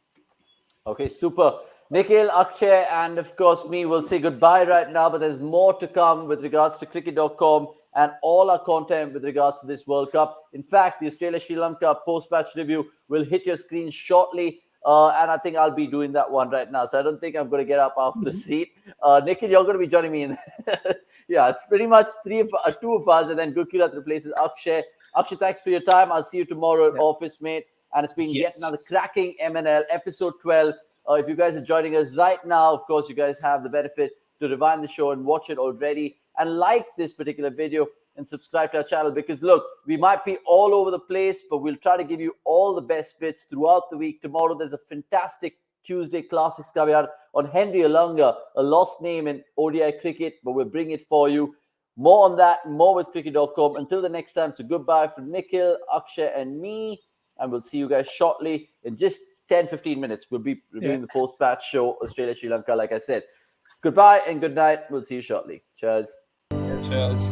Speaker 1: Okay, super. Nikhil, Akshay, and of course me will say goodbye right now, but there's more to come with regards to cricket.com and all our content with regards to this World Cup. In fact, the Australia-Sri Lanka post-match review will hit your screen shortly, and I think I'll be doing that one right now. So I don't think I'm going to get up off the seat. Nikhil, you're going to be joining me in. Yeah, it's pretty much two of us, and then Gurkirat replaces Akshay. Akshay, thanks for your time. I'll see you tomorrow at office, mate. And it's been yet another cracking MNL episode 12. If you guys are joining us right now, of course, you guys have the benefit to rewind the show and watch it already, and like this particular video and subscribe to our channel, because look, we might be all over the place, but we'll try to give you all the best bits throughout the week. Tomorrow there's a fantastic Tuesday Classics caveat on Henry Alunga, a lost name in ODI cricket, but we'll bring it for you. More on that, more with cricket.com. Until the next time, so goodbye from Nikhil, Akshay, and me, and we'll see you guys shortly in just 10-15 minutes. We'll be reviewing the post-match show, Australia-Sri Lanka, like I said. Goodbye and good night. We'll see you shortly. Cheers.
Speaker 3: Cheers.